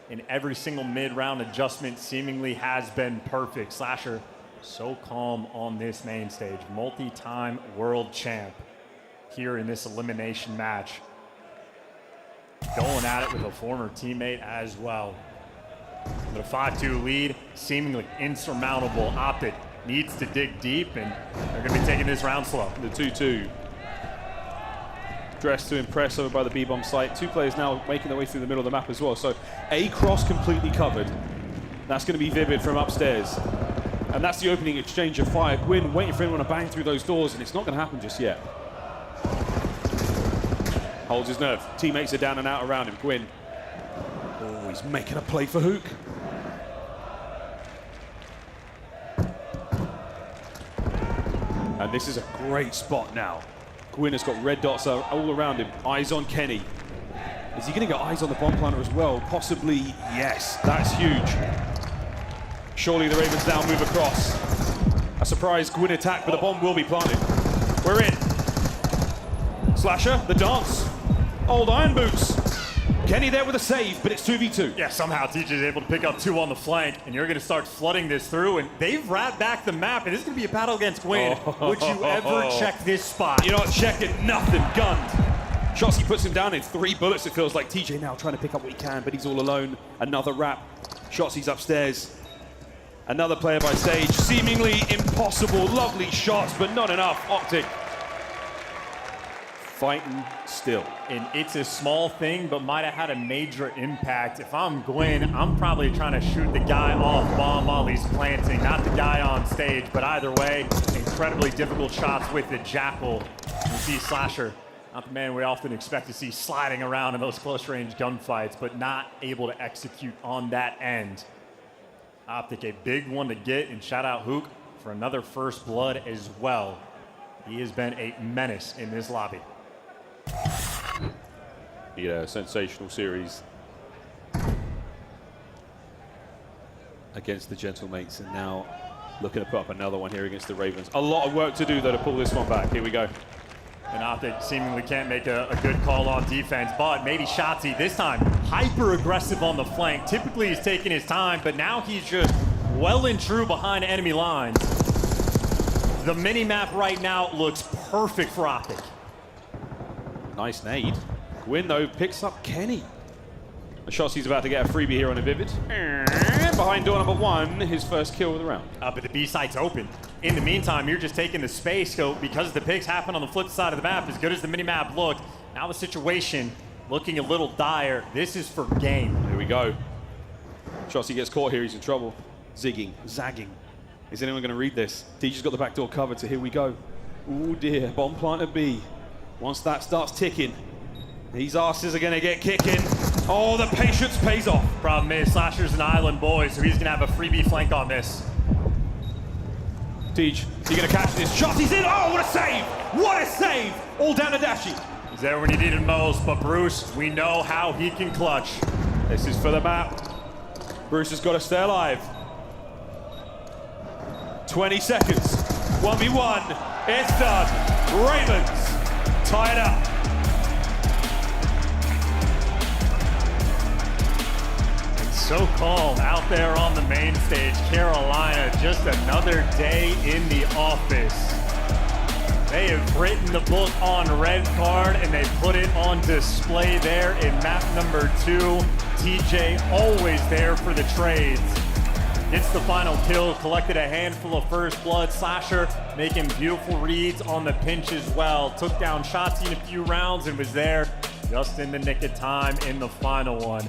And every single mid-round adjustment seemingly has been perfect. Slasher, so calm on this main stage. Multi-time world champ here in this elimination match. Going at it with a former teammate as well. But a 5-2 lead, seemingly insurmountable. Optic needs to dig deep, and they're going to be taking this round slow. The 2-2. Dressed to impress over by the B-bomb site. Two players now making their way through the middle of the map as well. So A cross completely covered. That's going to be Vivid from upstairs. And that's the opening exchange of fire. Gwyn waiting for anyone to bang through those doors, and it's not going to happen just yet. Holds his nerve. Teammates are down and out around him. Gwyn. Oh, he's making a play for Hook. And this is a great spot now. Gwyn has got red dots all around him. Eyes on Kenny. Is he going to get eyes on the bomb planter as well? Possibly, yes. That's huge. Surely the Ravens now move across. A surprise Gwyn attack, but the bomb will be planted. We're in. Slasher, the dance. Old Iron Boots. Kenny there with a save, but it's 2v2. Yeah, somehow TJ is able to pick up two on the flank, and you're going to start flooding this through, and they've wrapped back the map, and this is going to be a battle against Gwyn. Would you ever check this spot? You're not checking nothing. Gunned. Shotzzy puts him down in 3 bullets, it feels like. TJ now trying to pick up what he can, but he's all alone. Another wrap. Shotzi's upstairs. Another player by stage. Seemingly impossible. Lovely shots, but not enough. Optic fighting still. And it's a small thing, but might have had a major impact. If I'm Gwyn, I'm probably trying to shoot the guy off bomb while he's planting, not the guy on stage. But either way, incredibly difficult shots with the Jackal. You see Slasher, not the man we often expect to see sliding around in those close-range gunfights, but not able to execute on that end. Optic, a big one to get, and shout out Hook for another first blood as well. He has been a menace in this lobby. Yeah, sensational series against the Gentlemates, and now looking to put up another one here against the Ravens. A lot of work to do, though, to pull this one back. Here we go. And Optic seemingly can't make a good call on defense, but maybe Shotzi this time hyper aggressive on the flank. Typically he's taking his time, but now he's just well and true behind enemy lines. The mini-map right now looks perfect for Optic. Nice nade. Gwyn, though, picks up Kenny. Shotzi's about to get a freebie here on a Vivid. Behind door number 1, his first kill of the round. But the B site's open. In the meantime, you're just taking the space, so because the picks happen on the flip side of the map, as good as the mini-map looked, now the situation looking a little dire. This is for game. Here we go. Shotzi gets caught here, he's in trouble. Zigging, zagging. Is anyone going to read this? TJ's got the back door covered, so here we go. Oh dear, bomb planter B. Once that starts ticking, these asses are going to get kicking. Oh, the patience pays off. Problem is, Slasher's an island boy, so he's going to have a freebie flank on this. Tej, you going to catch this? Shotzi's in. Oh, what a save! What a save! All down to Dashi. He's there when he needed most, but Bruce, we know how he can clutch. This is for the map. Bruce has got to stay alive. 20 seconds. 1v1. It's done. Ravens tie it up. So calm out there on the main stage. Carolina, just another day in the office. They have written the book on red card and they put it on display there in map number 2. TJ always there for the trades. Gets the final kill, collected a handful of first blood. Slasher making beautiful reads on the pinch as well. Took down Shotzi in a few rounds and was there just in the nick of time in the final one.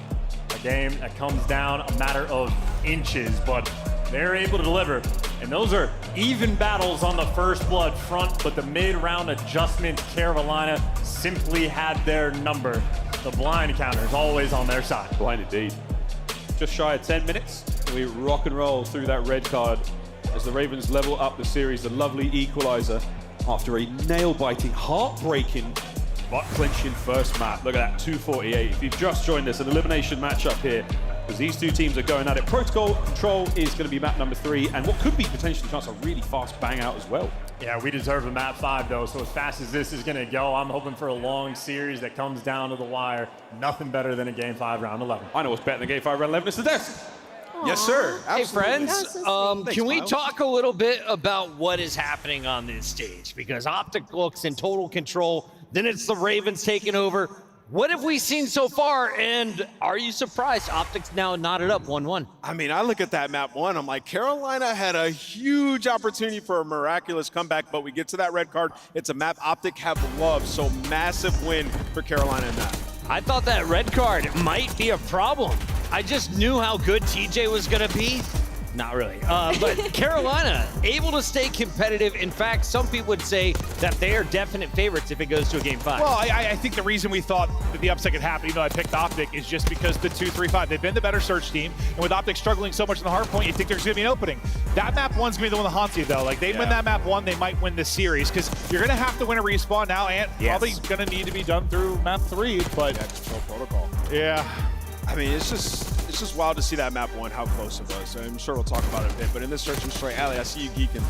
A game that comes down a matter of inches, but they're able to deliver. And those are even battles on the first blood front, but the mid-round adjustments, Carolina simply had their number. The blind counter is always on their side. Blind indeed. Just shy of 10 minutes. We rock and roll through that red card as the Ravens level up the series. The lovely equalizer after a nail-biting, heartbreaking, butt-clenching first map. Look at that, 248. If you've just joined us, an elimination matchup here, because these two teams are going at it. Protocol Control is going to be map number 3, and what could be potentially a chance a really fast bang out as well. Yeah, we deserve a map 5 though, so as fast as this is going to go, I'm hoping for a long series that comes down to the wire. Nothing better than a game 5 round 11. I know what's better than game 5 round 11. It's the desk. Yes, sir. Hey, Absolutely. friends, Thanks, can we Miles. talk a little bit about what is happening on this stage? Because Optic looks in total control, then it's the Ravens taking over. What have we seen so far, and are you surprised Optic's now knotted up 1-1? I mean, I look at that map 1, I'm like, Carolina had a huge opportunity for a miraculous comeback, but we get to that red card. It's a map Optic have loved, so massive win for Carolina in that. I thought that red card might be a problem. I just knew how good TJ was going to be. Not really. But Carolina, able to stay competitive. In fact, some people would say that they are definite favorites if it goes to a game 5. Well, I think the reason we thought that the upset could happen, even though I picked Optic, is just because the 2-3-5, they've been the better search team. And with Optic struggling so much in the hard point, you think there's going to be an opening. That map 1's going to be the one that haunts you, though. Like, they win that map 1, they might win this series, because you're going to have to win a respawn now, and probably going to need to be done through map 3. But Control protocol. yeah. I mean, it's just wild to see that map 1, how close it was. I'm sure we'll talk about it a bit, but in this search and destroy, Allie, I see you geeking.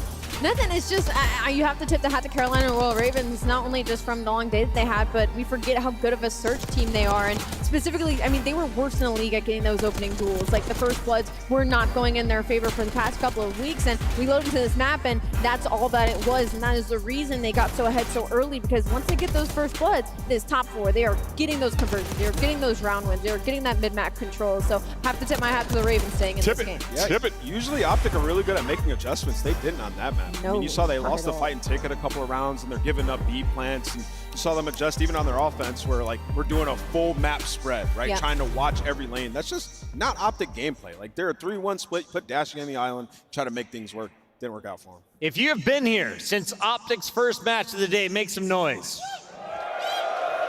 Nothing, it's just, you have to tip the hat to Carolina Royal Ravens, not only just from the long day that they had, but we forget how good of a search team they are. And specifically, I mean, they were worse in the league at getting those opening duels. Like, the first bloods were not going in their favor for the past couple of weeks, and we loaded into this map, and that's all that it was. And that is the reason they got so ahead so early, because once they get those first bloods, this top 4, they are getting those conversions, they are getting those round wins, they are getting that mid-map control. So, have to tip my hat to the Ravens staying in this game. Yeah, tip it. Usually Optic are really good at making adjustments. They didn't on that map. No, I mean, you saw they not lost at the all. fight and ticket a couple of rounds, and they're giving up B plants. And you saw them adjust even on their offense, where like we're doing a full map spread, right? Yeah. Trying to watch every lane. That's just not Optic gameplay. Like they're a 3-1 split, put Dashing on the island, try to make things work. Didn't work out for them. If you have been here since Optic's first match of the day, make some noise.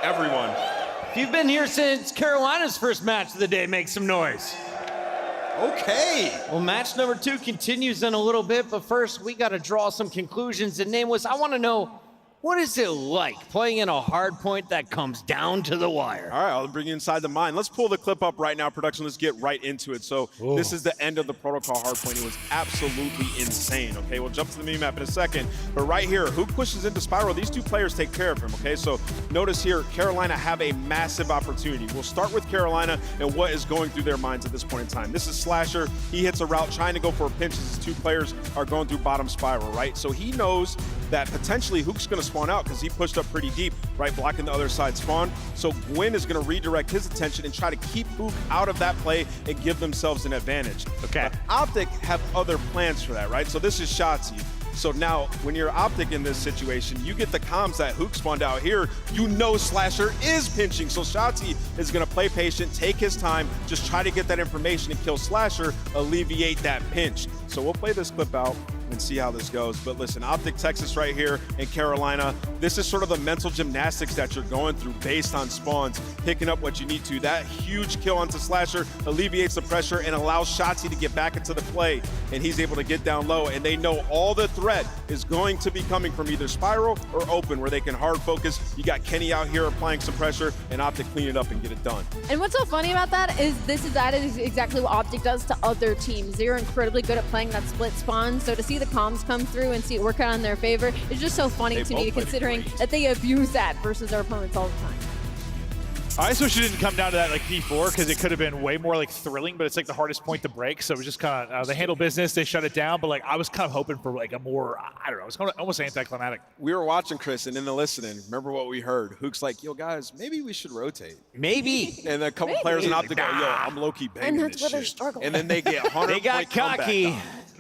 Everyone. If you've been here since Carolina's first match of the day, make some noise. Okay. Well, match number 2 continues in a little bit, but first we got to draw some conclusions. And name was, I want to know, What is it like playing in a hard point that comes down to the wire? All right, I'll bring you inside the mine. Let's pull the clip up right now, production. Let's get right into it. So this is the end of the protocol hardpoint. It was absolutely insane, okay? We'll jump to the mini map in a second. But right here, who pushes into Spiral? These two players take care of him, okay? So notice here, Carolina have a massive opportunity. We'll start with Carolina and what is going through their minds at this point in time. This is Slasher. He hits a route trying to go for a pinch as his two players are going through bottom Spiral, right? So he knows that potentially Hook's going to spawn out because he pushed up pretty deep, right, blocking the other side spawn. So Gwyn is going to redirect his attention and try to keep Hook out of that play and give themselves an advantage. Okay. But Optic have other plans for that, right? So this is Shotzi. So now, when you're Optic in this situation, you get the comms that Hook spawned out here. You know Slasher is pinching. So Shotzi is going to play patient, take his time, just try to get that information and kill Slasher, alleviate that pinch. So we'll play this clip out and see how this goes. But listen, Optic Texas right here in Carolina, this is sort of the mental gymnastics that you're going through based on spawns, picking up what you need to. That huge kill onto Slasher alleviates the pressure and allows Shotzi to get back into the play, and he's able to get down low, and they know all the threat is going to be coming from either Spiral or open, where they can hard focus. You got Kenny out here applying some pressure, and Optic clean it up and get it done. And what's so funny about that is that is exactly what Optic does to other teams. They're incredibly good at playing that split spawn, so to see the comms come through and see it work out in their favor is just so funny to me, considering that they abuse that versus their opponents all the time. I just wish it didn't come down to that like P4, because it could have been way more like thrilling, but it's like the hardest point to break. So it was just kind of, they handle business, they shut it down, but like I was kind of hoping for like a more, I don't know, it was kind of almost anticlimactic. We were watching, Chris, and in the listening, remember what we heard? Hook's like, yo, guys, maybe we should rotate. Maybe. And a couple players in Optic go, yo, I'm low-key banging And that's this where they're shit. struggling. And then they get 100 They got cocky,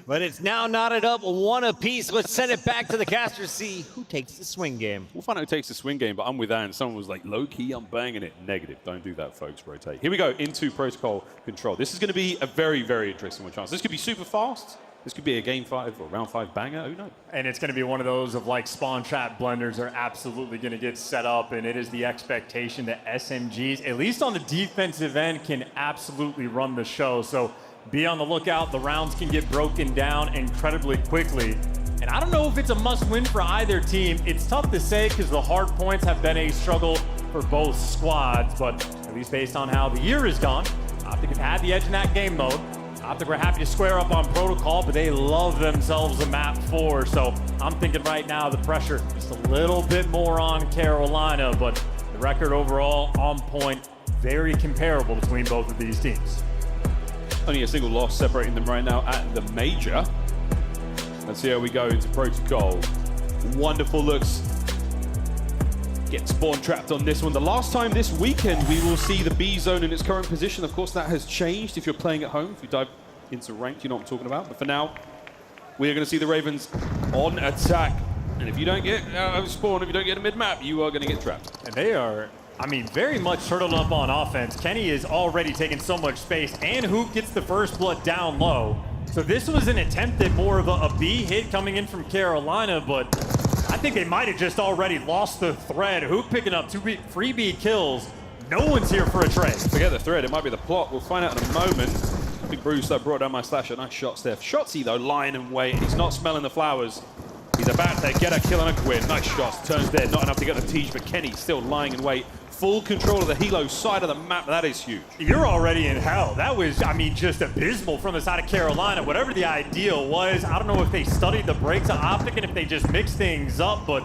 but it's now knotted up one apiece. Let's send it back to the caster, see who takes the swing game. We'll find out who takes the swing game, but I'm with Ann. Someone was like, low-key, I'm banging it. Negative. Don't do that, folks. Rotate. Here we go into protocol control. This is going to be a very, very interesting one chance. This could be super fast. This could be a game 5 or round 5 banger. Who knows? And it's going to be one of those of like spawn trap blenders are absolutely going to get set up, and it is the expectation that SMGs, at least on the defensive end, can absolutely run the show. So be on the lookout. The rounds can get broken down incredibly quickly. And I don't know if it's a must-win for either team. It's tough to say because the hard points have been a struggle for both squads, but at least based on how the year has gone, Optic have had the edge in that game mode. Optic were happy to square up on protocol, but they love themselves a map 4. So I'm thinking right now the pressure just a little bit more on Carolina, but the record overall on point, very comparable between both of these teams. Only a single loss separating them right now at the major. Let's see how we go into protocol. Wonderful looks. Get spawn trapped on this one. The last time this weekend we will see the B zone in its current position. Of course, that has changed if you're playing at home. If you dive into ranked, you know what I'm talking about. But for now, we are going to see the Ravens on attack. And if you don't get spawn, if you don't get a mid-map, you are going to get trapped. And they are, I mean, very much turtled up on offense. Kenny is already taking so much space, and Hoop gets the first blood down low. So this was an attempt at more of a B hit coming in from Carolina, but I think they might have just already lost the thread. Hoop picking up 2 free B kills. No one's here for a trade. Forget the thread, it might be the plot. We'll find out in a moment. Big Bruce that brought down my Slasher. Nice shot, Steph. Shotzi, though, lying in wait. He's not smelling the flowers. He's about to get a kill on a Gwyn. Nice shots. Turns dead. Not enough to get the Tej, but Kenny still lying in wait. Full control of the Hilo side of the map. That is huge. You're already in hell. That was, I mean, just abysmal from the side of Carolina. Whatever the ideal was, I don't know if they studied the breaks of Optic and if they just mixed things up, but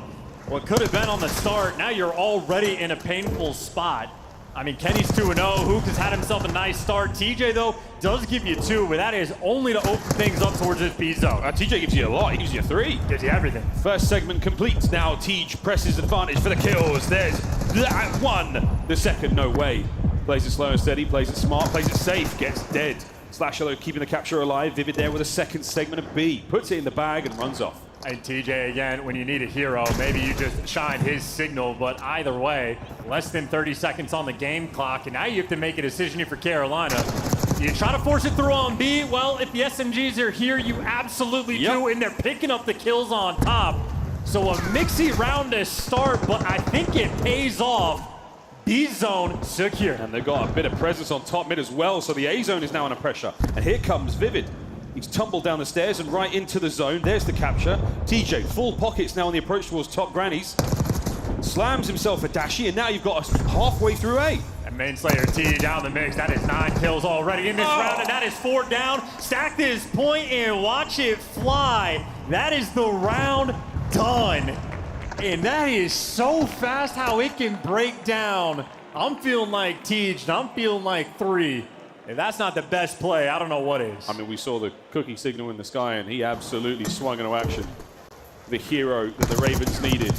what could have been on the start, now you're already in a painful spot. I mean, Kenny's 2-0. Hook has had himself a nice start. TJ, though, does give you 2, but that is only to open things up towards this B zone. TJ gives you a lot. He gives you 3. Gives you everything. First segment complete. Now Tej presses advantage for the kills. There's that one. The second, no way. Plays it slow and steady, plays it smart, plays it safe, gets dead. Slasher, though, keeping the capture alive. Vivid there with a second segment of B. Puts it in the bag and runs off. And TJ, again, when you need a hero, maybe you just shine his signal, but either way, less than 30 seconds on the game clock, and now you have to make a decision here for Carolina. You try to force it through on B, well, if the SMGs are here, you absolutely do, and they're picking up the kills on top. So a mixy round to start, but I think it pays off. B zone secure. And they've got a bit of presence on top mid as well, so the A zone is now under pressure. And here comes Vivid. He's tumbled down the stairs and right into the zone. There's the capture. TJ, full pockets now on the approach towards top grannies. Slams himself a Dashi, and now you've got us halfway through A. And Mainslayer T down the mix. That is 9 kills already in this round, and that is 4 down. Stack this point and watch it fly. That is the round done. And that is so fast how it can break down. I'm feeling like Tej, and I'm feeling like 3. If that's not the best play, I don't know what is. I mean, we saw the cookie signal in the sky, and he absolutely swung into action. The hero that the Ravens needed.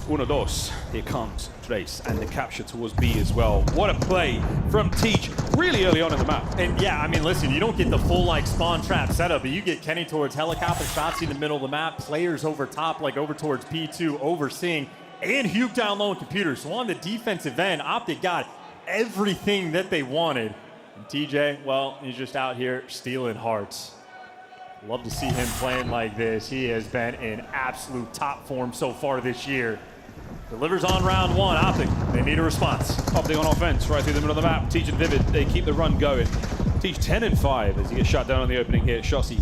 Uno, dos. Here comes Trace, and the capture towards B as well. What a play from Teach, really early on in the map. And yeah, I mean, listen, you don't get the full like spawn trap setup, but you get Kenny towards helicopter, Shotsy in the middle of the map, players over top, like over towards P2, overseeing, and Hugh down low in computers. So on the defensive end, Optic got everything that they wanted. And TJ, well, he's just out here stealing hearts. Love to see him playing like this. He has been in absolute top form so far this year. Delivers on round 1. Optic, they need a response. Optic on offense, right through the middle of the map. Teach and Vivid, they keep the run going. Teach 10-5 as he gets shut down on the opening here. Shotzi,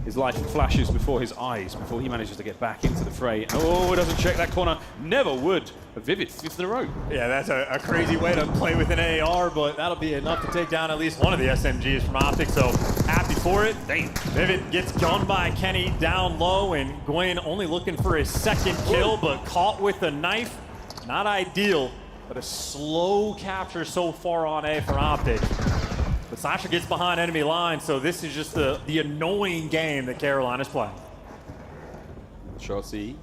his life flashes before his eyes before he manages to get back into the fray. Oh, doesn't check that corner. Never would. A Vivid 5th in a row. Yeah, that's a crazy way to play with an AR, but that'll be enough to take down at least one of the SMGs from Optic, so happy for it. Vivid gets gunned by Kenny down low, and Gwen only looking for his 2nd kill, but caught with a knife. Not ideal, but a slow capture so far on A for Optic. But Sasha gets behind enemy line, so this is just the annoying game that Carolina's playing. Shotzi.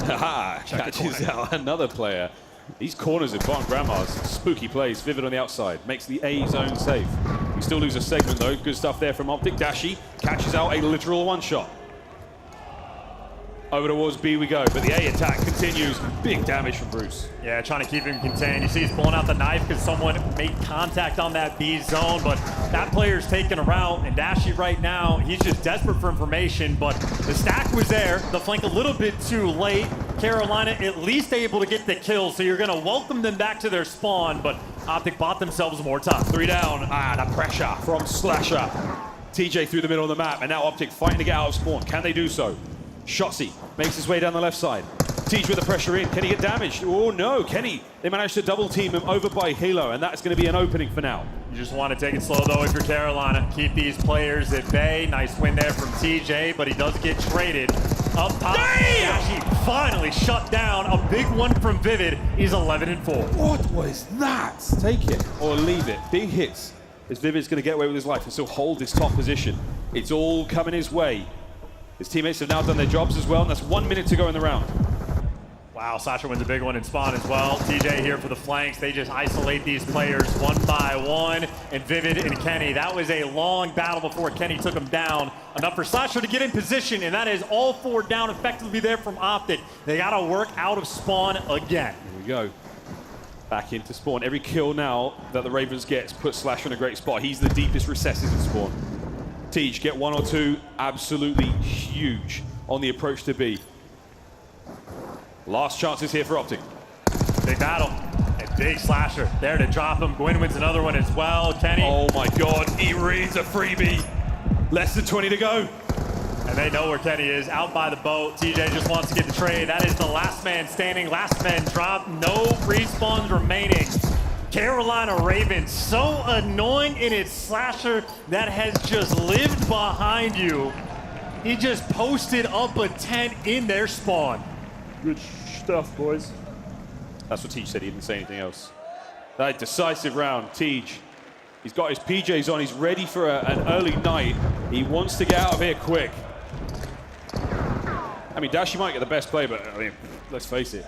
Haha, catches out another player. These corners of Bottom Grandma's spooky plays. Vivid on the outside, makes the A zone safe. We still lose a segment though. Good stuff there from Optic. Dashi catches out a literal 1-shot. Over towards B we go, but the A attack continues. Big damage from Bruce. Yeah, trying to keep him contained. You see he's pulling out the knife because someone made contact on that B zone, but that player's taking a route, and Dashi right now, he's just desperate for information, but the stack was there. The flank a little bit too late. Carolina at least able to get the kill, so you're going to welcome them back to their spawn, but Optic bought themselves more time. 3 down. The pressure from Slasher. TJ through the middle of the map, and now Optic fighting to get out of spawn. Can they do so? Shotzi makes his way down the left side. Teach with the pressure in. Can he get damaged? Oh no, Kenny. They managed to double team him over by Halo, and that's going to be an opening for now. You just want to take it slow though if you're Carolina. Keep these players at bay. Nice win there from TJ, but he does get traded. Up top, Dashi finally shut down. A big one from Vivid. He's 11-4. What was that? Take it or leave it. Big hits. As Vivid's going to get away with his life and still hold this top position. It's all coming his way. His teammates have now done their jobs as well, and that's 1 minute to go in the round. Wow, Sasha wins a big one in spawn as well. TJ here for the flanks. They just isolate these players one by one. And Vivid and Kenny, that was a long battle before Kenny took him down. Enough for Sasha to get in position, and that is all 4 down effectively there from Optic. They got to work out of spawn again. Here we go. Back into spawn. Every kill now that the Ravens gets puts Slasher in a great spot. He's the deepest recesses in spawn. Teach, get 1 or 2, absolutely huge on the approach to B. Last chances here for Optic. Big battle. A big Slasher there to drop him. Gwyn wins another one as well. Kenny. Oh my God, he reads a freebie. Less than 20 to go. And they know where Kenny is, out by the boat. TJ just wants to get the trade. That is the last man standing, last man drop. No respawns remaining. Carolina Ravens, so annoying in its Slasher that has just lived behind you. He just posted up a tent in their spawn. Good stuff, boys. That's what Teach said. He didn't say anything else. That decisive round, Teach. He's got his PJs on. He's ready for an early night. He wants to get out of here quick. I mean, Dashi might get the best play, but I mean, let's face it.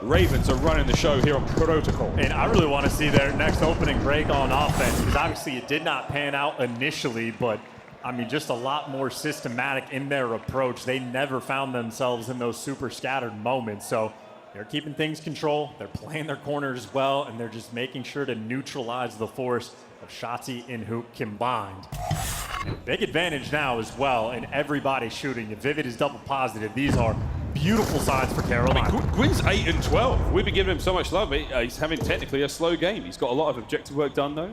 Ravens are running the show here on Protocol. And I really want to see their next opening break on offense, because obviously it did not pan out initially, but I mean, just a lot more systematic in their approach. They never found themselves in those super scattered moments. So they're keeping things control. They're playing their corners well, and they're just making sure to neutralize the force of Shotzi and Hoop combined. And big advantage now as well, and everybody shooting. If Vivid is double positive, these are beautiful signs for Carolina. I mean, Gwyn's 8 and 12. We've been giving him so much love, but he's having technically a slow game. He's got a lot of objective work done, though.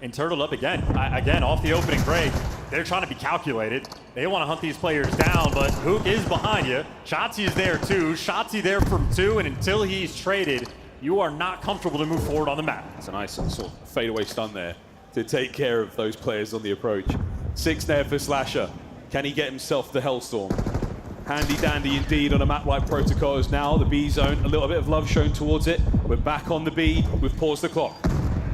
and turtled up again. Again, off the opening break. They're trying to be calculated. They want to hunt these players down, but Hook is behind you. Shotzzy is there too. Shotzzy there from 2, and until he's traded, you are not comfortable to move forward on the map. It's a nice sort of fadeaway stun there to take care of those players on the approach. 6 there for Slasher. Can he get himself the Hellstorm? Handy dandy indeed on a map like Protocols. Now the B zone, a little bit of love shown towards it. We're back on the B. We've paused the clock.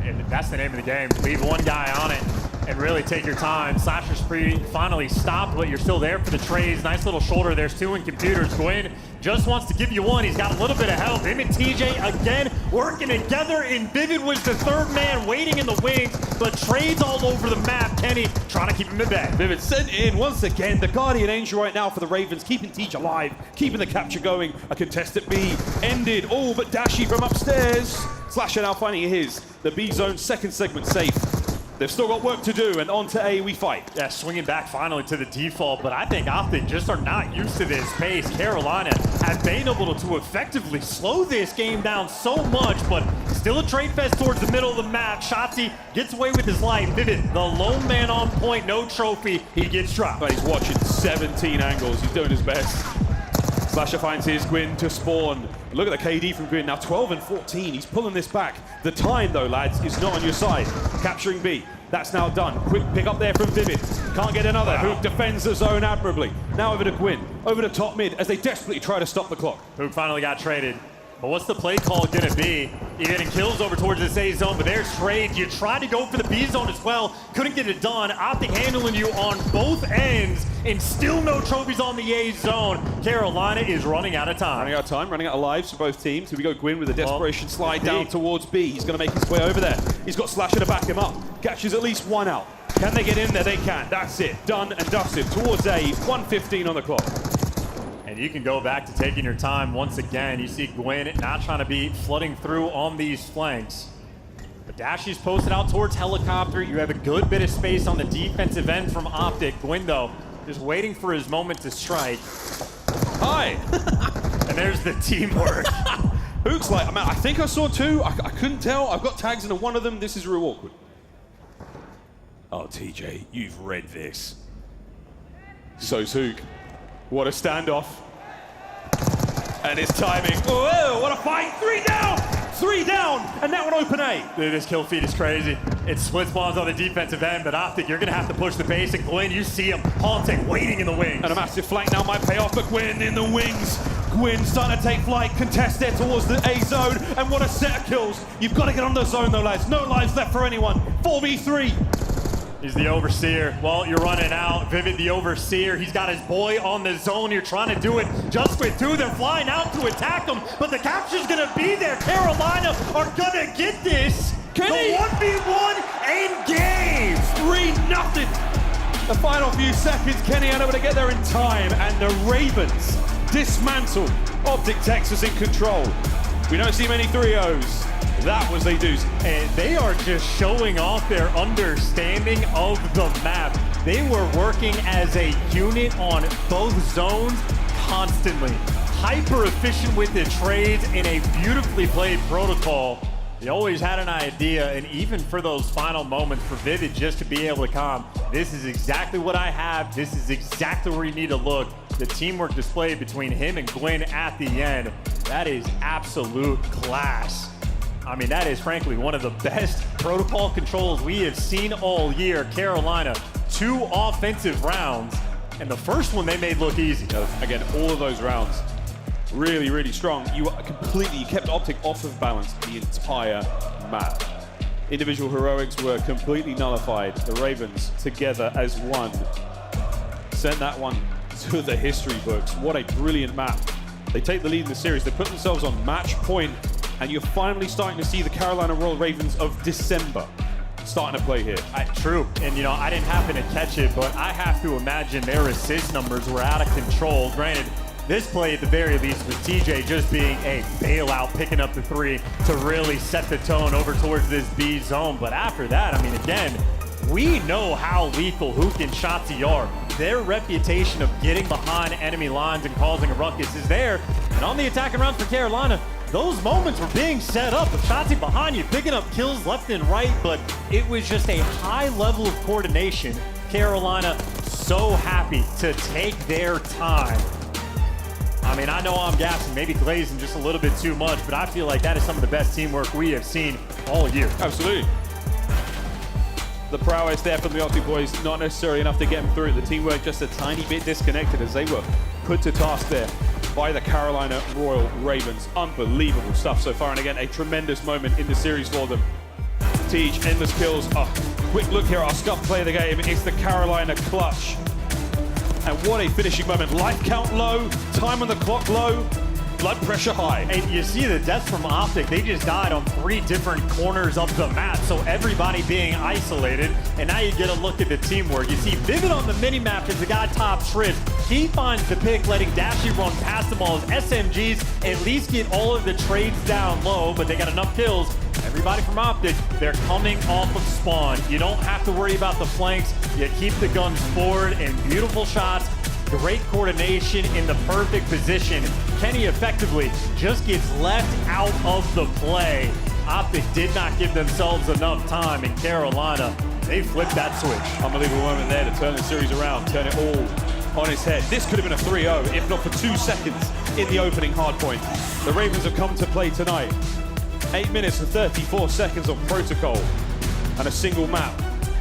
And that's the name of the game. Leave one guy on it and really take your time. Slasher Spree finally stopped, but you're still there for the trades. Nice little shoulder. There's 2 in computers. Gwyn just wants to give you one. He's got a little bit of help. Him and TJ again working together, and Vivid was the 3rd man waiting in the wings, but trades all over the map. Kenny trying to keep him in bed. Vivid sent in once again. The Guardian Angel right now for the Ravens, keeping TJ alive, keeping the capture going. A contested B ended. Oh, but Dashy from upstairs. Slasher now finding his. The B zone 2nd segment safe. They've still got work to do, and on to A we fight. Yeah, swinging back finally to the default, but I think Optic just are not used to this pace. Carolina have been able to effectively slow this game down so much, but still a trade fest towards the middle of the map. Shotzzy gets away with his life. Vivid, the lone man on point, no trophy. He gets dropped. But he's watching 17 angles. He's doing his best. Slasher finds his Gwyn to spawn. Look at the KD from Gwyn, now 12 and 14. He's pulling this back. The time, though, lads, is not on your side. Capturing B. That's now done. Quick pick up there from Vivid. Can't get another. Hook defends the zone admirably. Now over to Gwyn. Over to top mid as they desperately try to stop the clock. Hook finally got traded. But what's the play call gonna be? You're getting kills over towards this A zone, but there's trades. You tried to go for the B zone as well. Couldn't get it done. Optic handling you on both ends, and still no trophies on the A zone. Carolina is running out of time. Running out of time, running out of lives for both teams. Here we go, Gwyn with a desperation slide down towards B. He's gonna make his way over there. He's got Slasher to back him up. Catches at least 1 out. Can they get in there? They can. That's it. Done and dusted. Towards A, 1:15 on the clock. And you can go back to taking your time once again. You see Gwyn not trying to be flooding through on these flanks. But Dashy's posted out towards Helicopter. You have a good bit of space on the defensive end from Optic. Gwyn, though, just waiting for his moment to strike. Hi! And there's the teamwork. Hook's like, I think I saw 2. I couldn't tell. I've got tags into one of them. This is real awkward. Oh, TJ, you've read this. So's Hook. What a standoff. And his timing. Whoa, what a fight. 3 down! 3 down! And that one open A. Dude, this kill feed is crazy. It splits bombs on the defensive end, but Optic, you're going to have to push the pace. And Gwyn, you see him haunting, waiting in the wings. And a massive flank now might pay off, but Gwyn in the wings. Gwyn starting to take flight, contest there towards the A zone. And what a set of kills. You've got to get on the zone though, lads. No lives left for anyone. 4v3. He's the overseer. Well, you're running out. Vivid, the overseer. He's got his boy on the zone. You're trying to do it just with 2. They're flying out to attack him, but the capture's going to be there. Carolina are going to get this. Kenny! The 1v1 engage. 3-0. The final few seconds, Kenny unable to get there in time, and the Ravens dismantle. Optic Texas in control. We don't see many 3-0s. That was they do. And they are just showing off their understanding of the map. They were working as a unit on both zones constantly. Hyper efficient with the trades in a beautifully played protocol. They always had an idea, and even for those final moments for Vivid just to be able to come, this is exactly what I have. This is exactly where you need to look. The teamwork displayed between him and Gwyn at the end, that is absolute class. I mean, that is frankly one of the best protocol controls we have seen all year. Carolina, 2 offensive rounds, and the first one they made look easy. Again, all of those rounds, really, really strong. You kept Optic off of balance the entire map. Individual heroics were completely nullified. The Ravens together as one. Sent that one to the history books. What a brilliant map. They take the lead in the series. They put themselves on match point. And you're finally starting to see the Carolina Royal Ravens of December starting to play here. True, and you know, I didn't happen to catch it, but I have to imagine their assist numbers were out of control. Granted, this play at the very least was TJ just being a bailout, picking up the 3 to really set the tone over towards this B zone. But after that, I mean, again, we know how lethal Hook and Shotzzy are. Their reputation of getting behind enemy lines and causing a ruckus is there. And on the attacking rounds for Carolina, those moments were being set up with Shotzi behind you, picking up kills left and right, but it was just a high level of coordination. Carolina so happy to take their time. I mean, I know I'm gassing, maybe glazing just a little bit too much, but I feel like that is some of the best teamwork we have seen all year. Absolutely. The prowess there from the Optic boys, not necessarily enough to get them through. The team were just a tiny bit disconnected as they were put to task there by the Carolina Royal Ravens. Unbelievable stuff so far, and again, a tremendous moment in the series for them. Tej, endless kills. Oh, quick look here at our scuff play of the game. It's the Carolina clutch. And what a finishing moment. Life count low, time on the clock low, blood pressure high. And you see the deaths from Optic, they just died on 3 different corners of the map, so everybody being isolated. And now you get a look at the teamwork. You see Vivid on the mini-map as the guy top Shrift. He finds the pick, letting Dashy run past them all. His SMGs at least get all of the trades down low, but they got enough kills. Everybody from Optic, they're coming off of spawn. You don't have to worry about the flanks. You keep the guns forward and beautiful shots. Great coordination in the perfect position. Kenny effectively just gets left out of the play. Optic did not give themselves enough time, and Carolina, they flipped that switch. Unbelievable moment there to turn the series around, turn it all on its head. This could have been a 3-0, if not for 2 seconds in the opening hardpoint. The Ravens have come to play tonight. 8 minutes and 34 seconds on protocol and a single map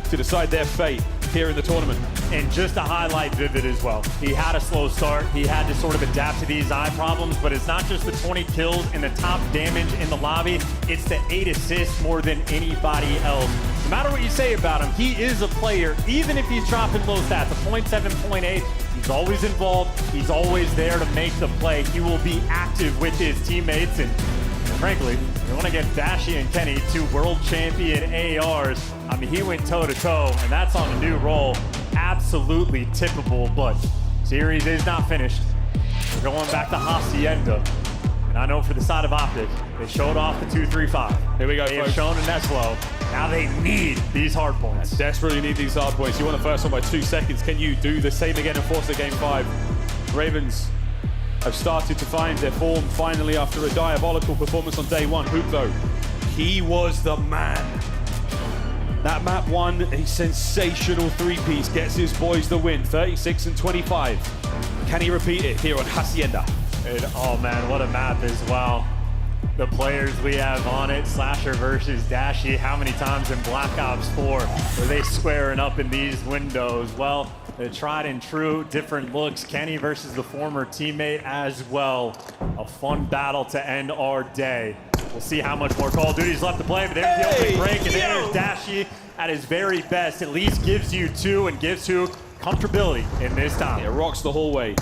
to decide their fate here in the tournament. And just to highlight Vivid as well, he had a slow start. He had to sort of adapt to these eye problems, but it's not just the 20 kills and the top damage in the lobby, it's the 8 assists more than anybody else. No matter what you say about him, he is a player, even if he's dropping low stats, a 0.7, 0.8, he's always involved, he's always there to make the play. He will be active with his teammates, and frankly, you want to get Dashy and Kenny, 2 world champion ARs. I mean, he went toe-to-toe, and that's on a new role. Absolutely tippable, but series is not finished. We're going back to Hacienda. And I know for the side of Optic, they showed off the 2-3-5. Here we go, They have folks. shown a Neslo. Now they need these hard points. Desperately need these hard points. You won the first one by 2 seconds. Can you do the same again and force the game 5? Ravens have started to find their form finally after a diabolical performance on day 1. Hoop though, he was the man. That map won a sensational 3-piece, gets his boys the win, 36 and 25. Can he repeat it here on Hacienda? And, oh man, what a map as well. The players we have on it, Slasher versus Dashy, how many times in Black Ops 4 were they squaring up in these windows? Well, the tried and true, different looks. Kenny versus the former teammate as well. A fun battle to end our day. We'll see how much more Call of Duty's left to play, but there's the opening break, and there's Dashy at his very best. At least gives you 2 and gives Hook comfortability in this time. It rocks the hallway.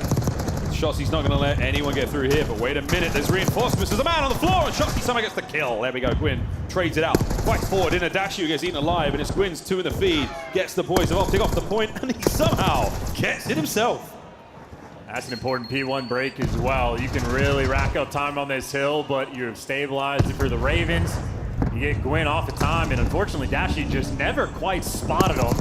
Shotzi's not going to let anyone get through here, but wait a minute, there's reinforcements. There's a man on the floor, and Shotzi somehow gets the kill. There we go, Gwyn trades it out. Fights forward in a Dashy who gets eaten alive, and it's Gwyn's 2 in the feed. Gets the boys of Optic off the point, and he somehow gets it himself. That's an important P1 break as well. You can really rack up time on this hill, but you have stabilized it for the Ravens. You get Gwyn off the time, and unfortunately, Dashy just never quite spotted him.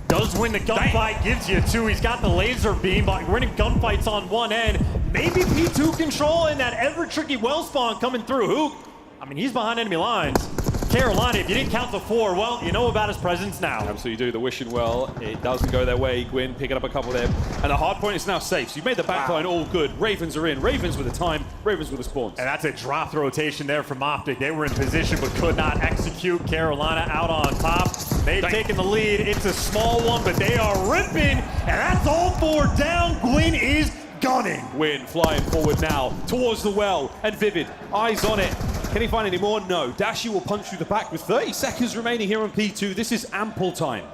Does win the gunfight, gives you 2. He's got the laser beam, but winning gunfights on one end. Maybe P2 control and that ever tricky well spawn coming through. Hook, I mean, he's behind enemy lines. Carolina, if you didn't count the 4, well, you know about his presence now. Absolutely do. The wishing well, it doesn't go their way. Gwyn picking up a couple there. And the hard point is now safe. So you've made the backline all good. Ravens are in. Ravens with the time. Ravens with the spawns. And that's a drop rotation there from Optic. They were in position but could not execute. Carolina out on top. They've taken the lead. It's a small one, but they are ripping. And that's all 4 down. Gwyn is gunning. Gwyn flying forward now towards the well. And Vivid, eyes on it. Can he find any more? No. Dashy will punch through the back with 30 seconds remaining here on P2. This is ample time.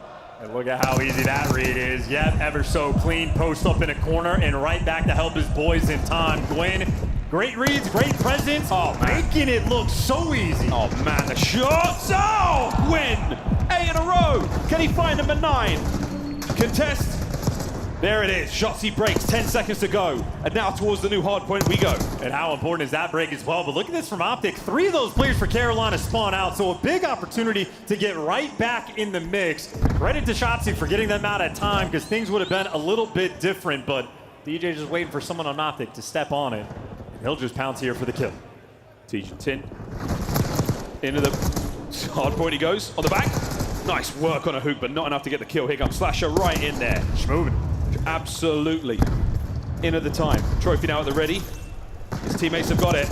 And look at how easy that read is. Yep, ever so clean. Post up in a corner and right back to help his boys in time. Gwyn, great reads, great presence. Oh, man. Making it look so easy. Oh, man, the shots. Oh, Gwyn, 8 in a row. Can he find number 9? Contest. There it is. Shotzi breaks. 10 seconds to go. And now towards the new hard point we go. And how important is that break as well? But look at this from Optic. 3 of those players for Carolina spawn out. So a big opportunity to get right back in the mix. Credit to Shotzi for getting them out at time because things would have been a little bit different. But DJ just waiting for someone on Optic to step on it. And he'll just pounce here for the kill. TJ Tin. Into the hard point he goes. On the back. Nice work on a hook, but not enough to get the kill. Here comes Slasher right in there. Schmovin. Absolutely. In at the time. Trophy now at the ready. His teammates have got it.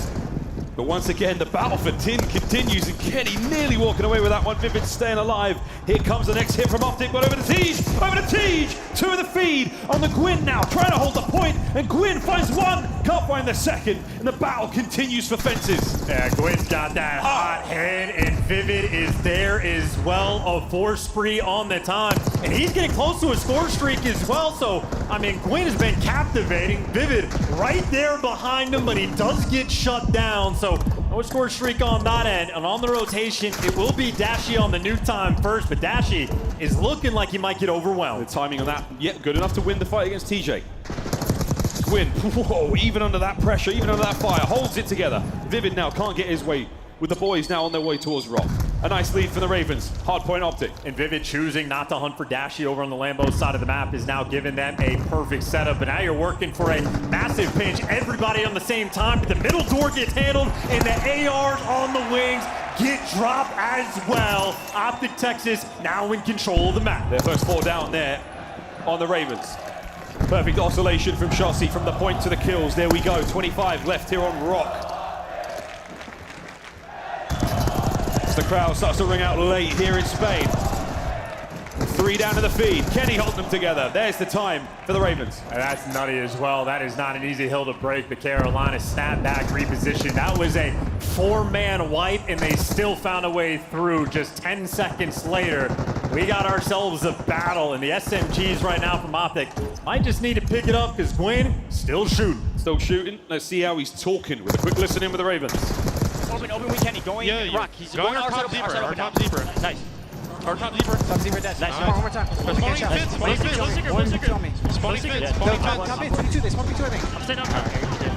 But once again, the battle for Tin continues, and Kenny nearly walking away with that one. Vivid staying alive. Here comes the next hit from Optic, but over to Tej. Over to Tej. Two of the feed on the Gwyn now, trying to hold the point, and Gwyn finds one. Can't find the second, and the battle continues for fences. Yeah, Gwyn's got that hot head, and Vivid is there as well. A 4 spree on the time, and he's getting close to a score streak as well. So, I mean, Gwyn has been captivating. Vivid right there behind him, but he does get shut down. So, no score streak on that end, and on the rotation, it will be Dashi on the new time first, but Dashi is looking like he might get overwhelmed. The timing on that, yeah, good enough to win the fight against TJ. Gwyn, whoa, even under that pressure, even under that fire, holds it together. Vivid now can't get his way, with the boys now on their way towards Rock. A nice lead for the Ravens. Hardpoint Optic. And Vivid choosing not to hunt for Dashi over on the Lambo side of the map is now giving them a perfect setup. But now you're working for a massive pinch. Everybody on the same time, but the middle door gets handled, and the ARs on the wings get dropped as well. Optic Texas now in control of the map. Their first 4 down there on the Ravens. Perfect oscillation from Shotzi from the point to the kills. There we go. 25 left here on Rock. The crowd starts to ring out late here in Spain. 3 down to the feed. Kenny holding them together. There's the time for the Ravens. And that's nutty as well. That is not an easy hill to break, but Carolina snap back reposition. That was a 4-man wipe, and they still found a way through just 10 seconds later. We got ourselves a battle, and the SMGs right now from Optic might just need to pick it up because Gwyn still shooting. Still shooting. Let's see how he's talking with a quick listen in with the Ravens. Open with Kenny, going Rock. He's going our top zebra, our top zebra. Nice. Our top zebra. Top zebra dead. Nice. One more time. Spawning fits, spawning fits. One secret. Spawning fits, Go spawning top fits. in. 22. They spawn 22, I think. I'm staying down.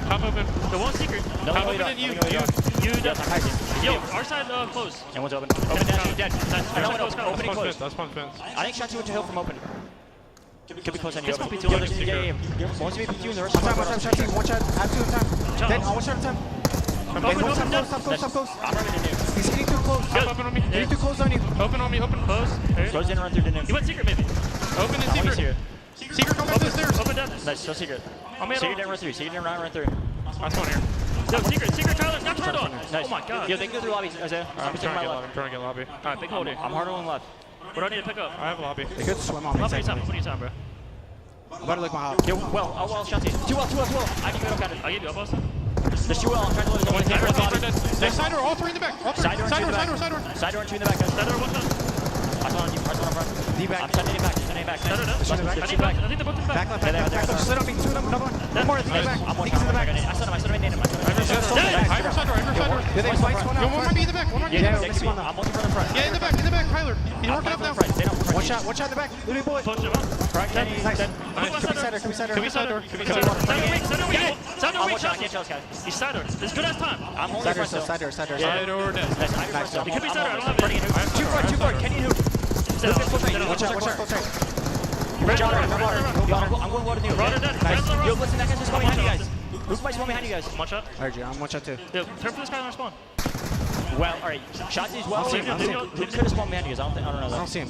Top open. The one secret. No, Top open and you. Yo, our side closed. And one's open. Open dash, dead. Nice. Open and close. That's spawn fence. I think Shotzi went to hill from open. Could be close on you. Yeah. Once we pick you in the rest of One shot. One shot. Add 2 at a time. Dead. One shot at a time. Stop close. I'm running in you. He's getting too close. Open on me. Getting too close on you. Open on me, open. Close. Close in and run through the new. He went secret maybe. Open and secret. Here. Secret, come back to the stairs. Open down. Nice, so secret. Secret down, run through. Secret down, run through. Last one here. No, secret, Tyler, got turned on. Nice. Oh my god. Yo, they can go through lobby, Isaiah. I'm trying to get lobby. Alright, big hold here. I'm harder on left. What do I need to pick up? I have lobby. They could swim on me. What are you time, bro? I'm about to lick my hop. Yo, well, Shotzi. 2 well. I give you a counter. I'll give you a post. There's 2 well, I'm trying to load it. There's side door, all 3 in the back. Side door, 2 in the back. Side door and 2 in the back, guys. Side door, 1 shot. That's one on you, that's one on front. D-back. I'm sending it back, Side door, They're shooting back. I think they're both in the back. Back left. Slid on me. 2 of them. Another one. One more. D-back. I'm one He's in the back. I said him, I named him. Hyper side door. Yeah, they spiked one Yo, out. one might be in the back. One might be in the back. I'm looking for the front. Yeah, in the back, Tyler. He's working up now. One shot in the back. Little boy. Punch him up. Nice. Could be side door. Side door, I can't tell this guy. He's side door. There's good ass time. I'm holding front still. Side door. Side door dead. Nice. It could be side door. I don't have it. 2 front. Kenny and Hoop. Watch out. I'm going water new. Nice. Yo, listen, that guy's just going behind you guys. Who's my spawn behind you guys? One shot. Alright, I'm 1 shot too. Yo, turn for this guy on our spawn. Well, alright. Shotzi's well. Who could have spawned behind you guys? I don't know that. I don't see him.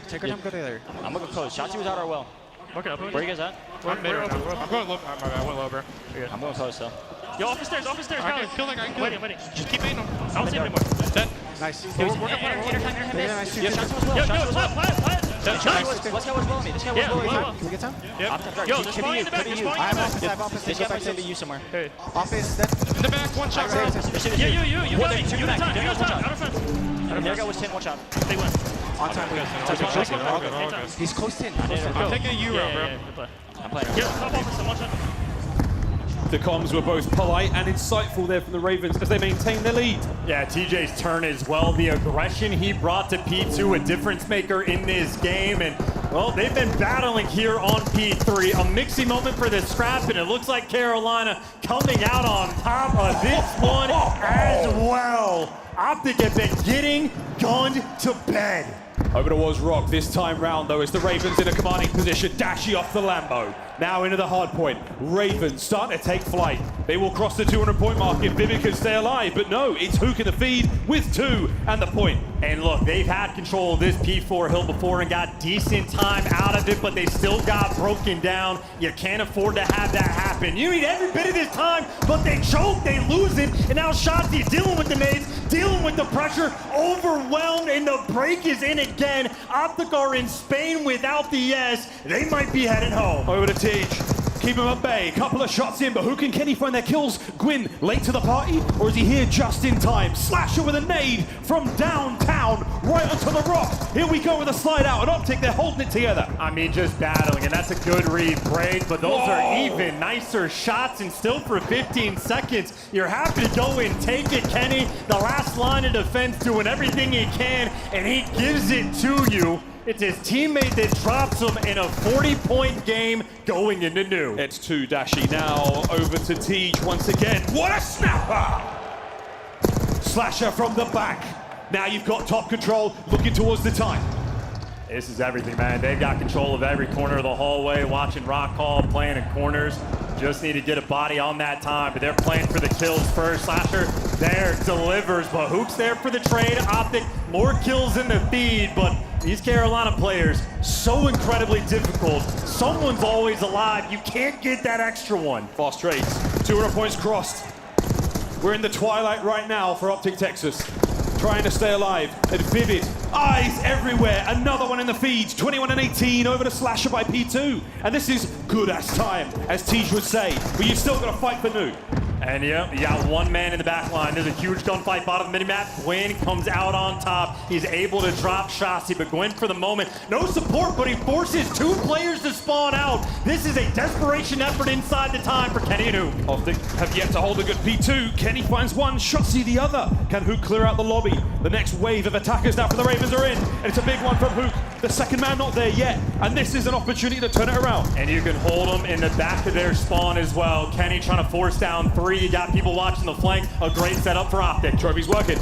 Take your time, go together. I'm gonna go close. Shotzi was out our well. Okay, Where are you guys at? I'm going low. My bad, I went low, bro. I'm going close though. Yo, off the stairs, I can kill that guy. Waiting. Just keep baiting him. I don't see him anymore. Dead. Nice. Yo, Shotzi was well. This guy was well on me. Can we get some? Yo, there's spawning in the back. I have office. This guy might still be you somewhere. Office. That. In the back, 1 shot. You got me. You got time. Out of front. Their guy was 10, 1 shot. They win. On time. All good. He's close 10. I'm taking a U round, bro. I'm playing. Yeah, top office, 1 shot. The comms were both polite and insightful there from the Ravens as they maintain their lead. Yeah, TJ's turn as well. The aggression he brought to P2, a difference maker in this game. And, well, they've been battling here on P3. A mixy moment for the scrap, and it looks like Carolina coming out on top of this one as well. Optic have been getting gunned to bed. Over towards Rock this time round, though, as the Ravens in a commanding position. Dashy off the Lambo. Now into the hard point. Ravens starting to take flight. They will cross the 200-point mark if Vivid can stay alive. But no, it's Hook in the feed with 2 and the point. And look, they've had control of this P4 hill before and got decent time out of it, but they still got broken down. You can't afford to have that happen. You need every bit of this time, but they choke, they lose it, and now Shotzi dealing with the nades, dealing with the pressure, overwhelmed, and the break is in again. Optic are in Spain without the S. They might be heading home. Over to Tej. Keep him at bay. Couple of shots in, but who can Kenny find their kills? Gwyn late to the party, or is he here just in time? Slasher with a nade from downtown right onto the rock. Here we go with a slide out. An Optic, they're holding it together. I mean, just battling, and that's a good read break, but those are even nicer shots, and still for 15 seconds, you're happy to go and take it, Kenny. The last line of defense doing everything he can, and he gives it to you. It's his teammate that drops him in a 40-point game going into new. It's 2 Dashy now over to Tej once again. What a snapper! Slasher from the back. Now you've got top control, looking towards the time. This is everything, man. They've got control of every corner of the hallway, watching Rock Hall, playing in corners. Just need to get a body on that time, but they're playing for the kills first. Slasher there delivers, but Hook's there for the trade. Optic, more kills in the feed, but these Carolina players, so incredibly difficult. Someone's always alive. You can't get that extra one. Fast trades, 200 points crossed. We're in the twilight right now for Optic Texas. Trying to stay alive. And Vivid, eyes everywhere. Another one in the feeds. 21 and 18 over to Slasher by P2. And this is good ass time, as Tej would say. But you've still got to fight for new. And yeah, you got one man in the back line. There's a huge gunfight bottom of the minimap. Gwyn comes out on top. He's able to drop Shotzi, but Gwyn for the moment, no support, but he forces 2 players to spawn out. This is a desperation effort inside the time for Kenny and Hook. Optic have yet to hold a good P2. Kenny finds one, Shotzi the other. Can Hook clear out the lobby? The next wave of attackers now for the Ravens are in. And it's a big one from Hook. The second man not there yet. And this is an opportunity to turn it around. And you can hold them in the back of their spawn as well. Kenny trying to force down 3. You got people watching the flank. A great setup for Optic. Trophy's working.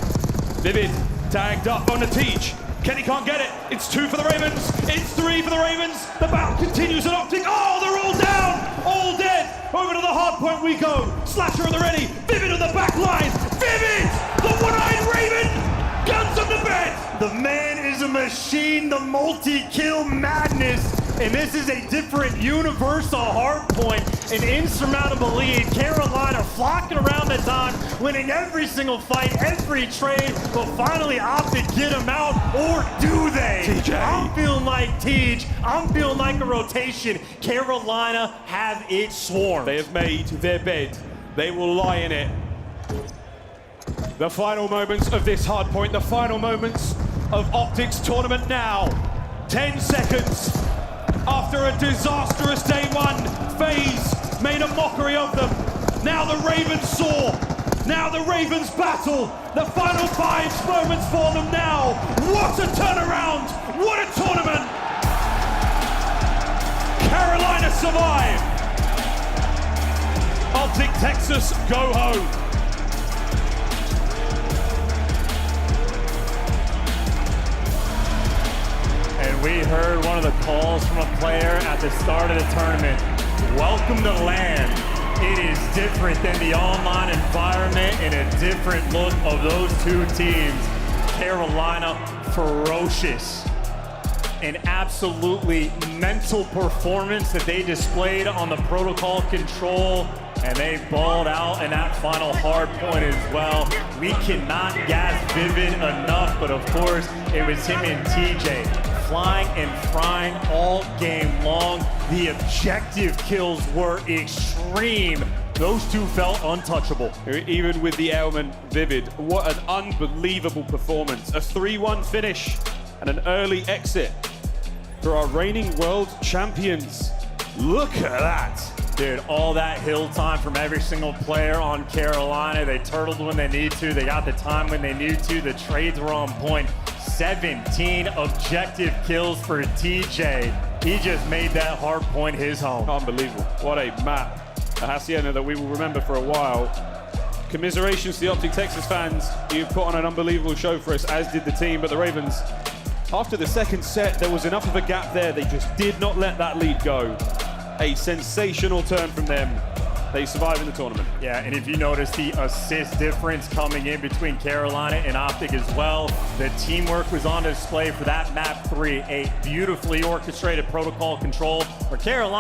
Vivid tagged up on the Tej. Kenny can't get it. It's 2 for the Ravens. It's 3 for the Ravens. The battle continues at Optic. Oh, they're all down. All dead. Over to the hard point we go. Slasher at the ready. Vivid on the back line. Vivid! The one-eyed Raven! Guns on the bed! The man is a machine. The multi-kill madness. And this is a different universal hard point, an insurmountable lead. Carolina flocking around the time, winning every single fight, every trade, but finally Optic get him out, or do they? TJ. I'm feeling like Tej. I'm feeling like a rotation. Carolina have it swarmed. They have made their bed. They will lie in it. The final moments of this hard point, the final moments of Optic's tournament now. 10 seconds. After a disastrous day 1, FaZe made a mockery of them. Now the Ravens soar. Now the Ravens battle. The final 5 moments for them now. What a turnaround. What a tournament. Carolina survive. Optic Texas go home. And we heard one of the calls from a player at the start of the tournament. Welcome to land. It is different than the online environment and a different look of those 2 teams. Carolina, ferocious. An absolutely mental performance that they displayed on the protocol control, and they balled out in that final hard point as well. We cannot gas Vivid enough, but of course, it was him and TJ. Flying and frying all game long. The objective kills were extreme. Those 2 felt untouchable. Even with the ailment, Vivid, what an unbelievable performance. A 3-1 finish and an early exit for our reigning world champions. Look at that. Dude, all that hill time from every single player on Carolina. They turtled when they need to. They got the time when they need to. The trades were on point. 17 objective kills for TJ. He just made that hard point his home. Unbelievable. What a map. A Hacienda that we will remember for a while. Commiserations to the Optic Texas fans. You put on an unbelievable show for us, as did the team, but the Ravens After the second set, there was enough of a gap there. They just did not let that lead go. A sensational turn from them. They survive in the tournament. Yeah, and if you notice the assist difference coming in between Carolina and Optic as well, the teamwork was on display for that map 3. A beautifully orchestrated protocol control for Carolina.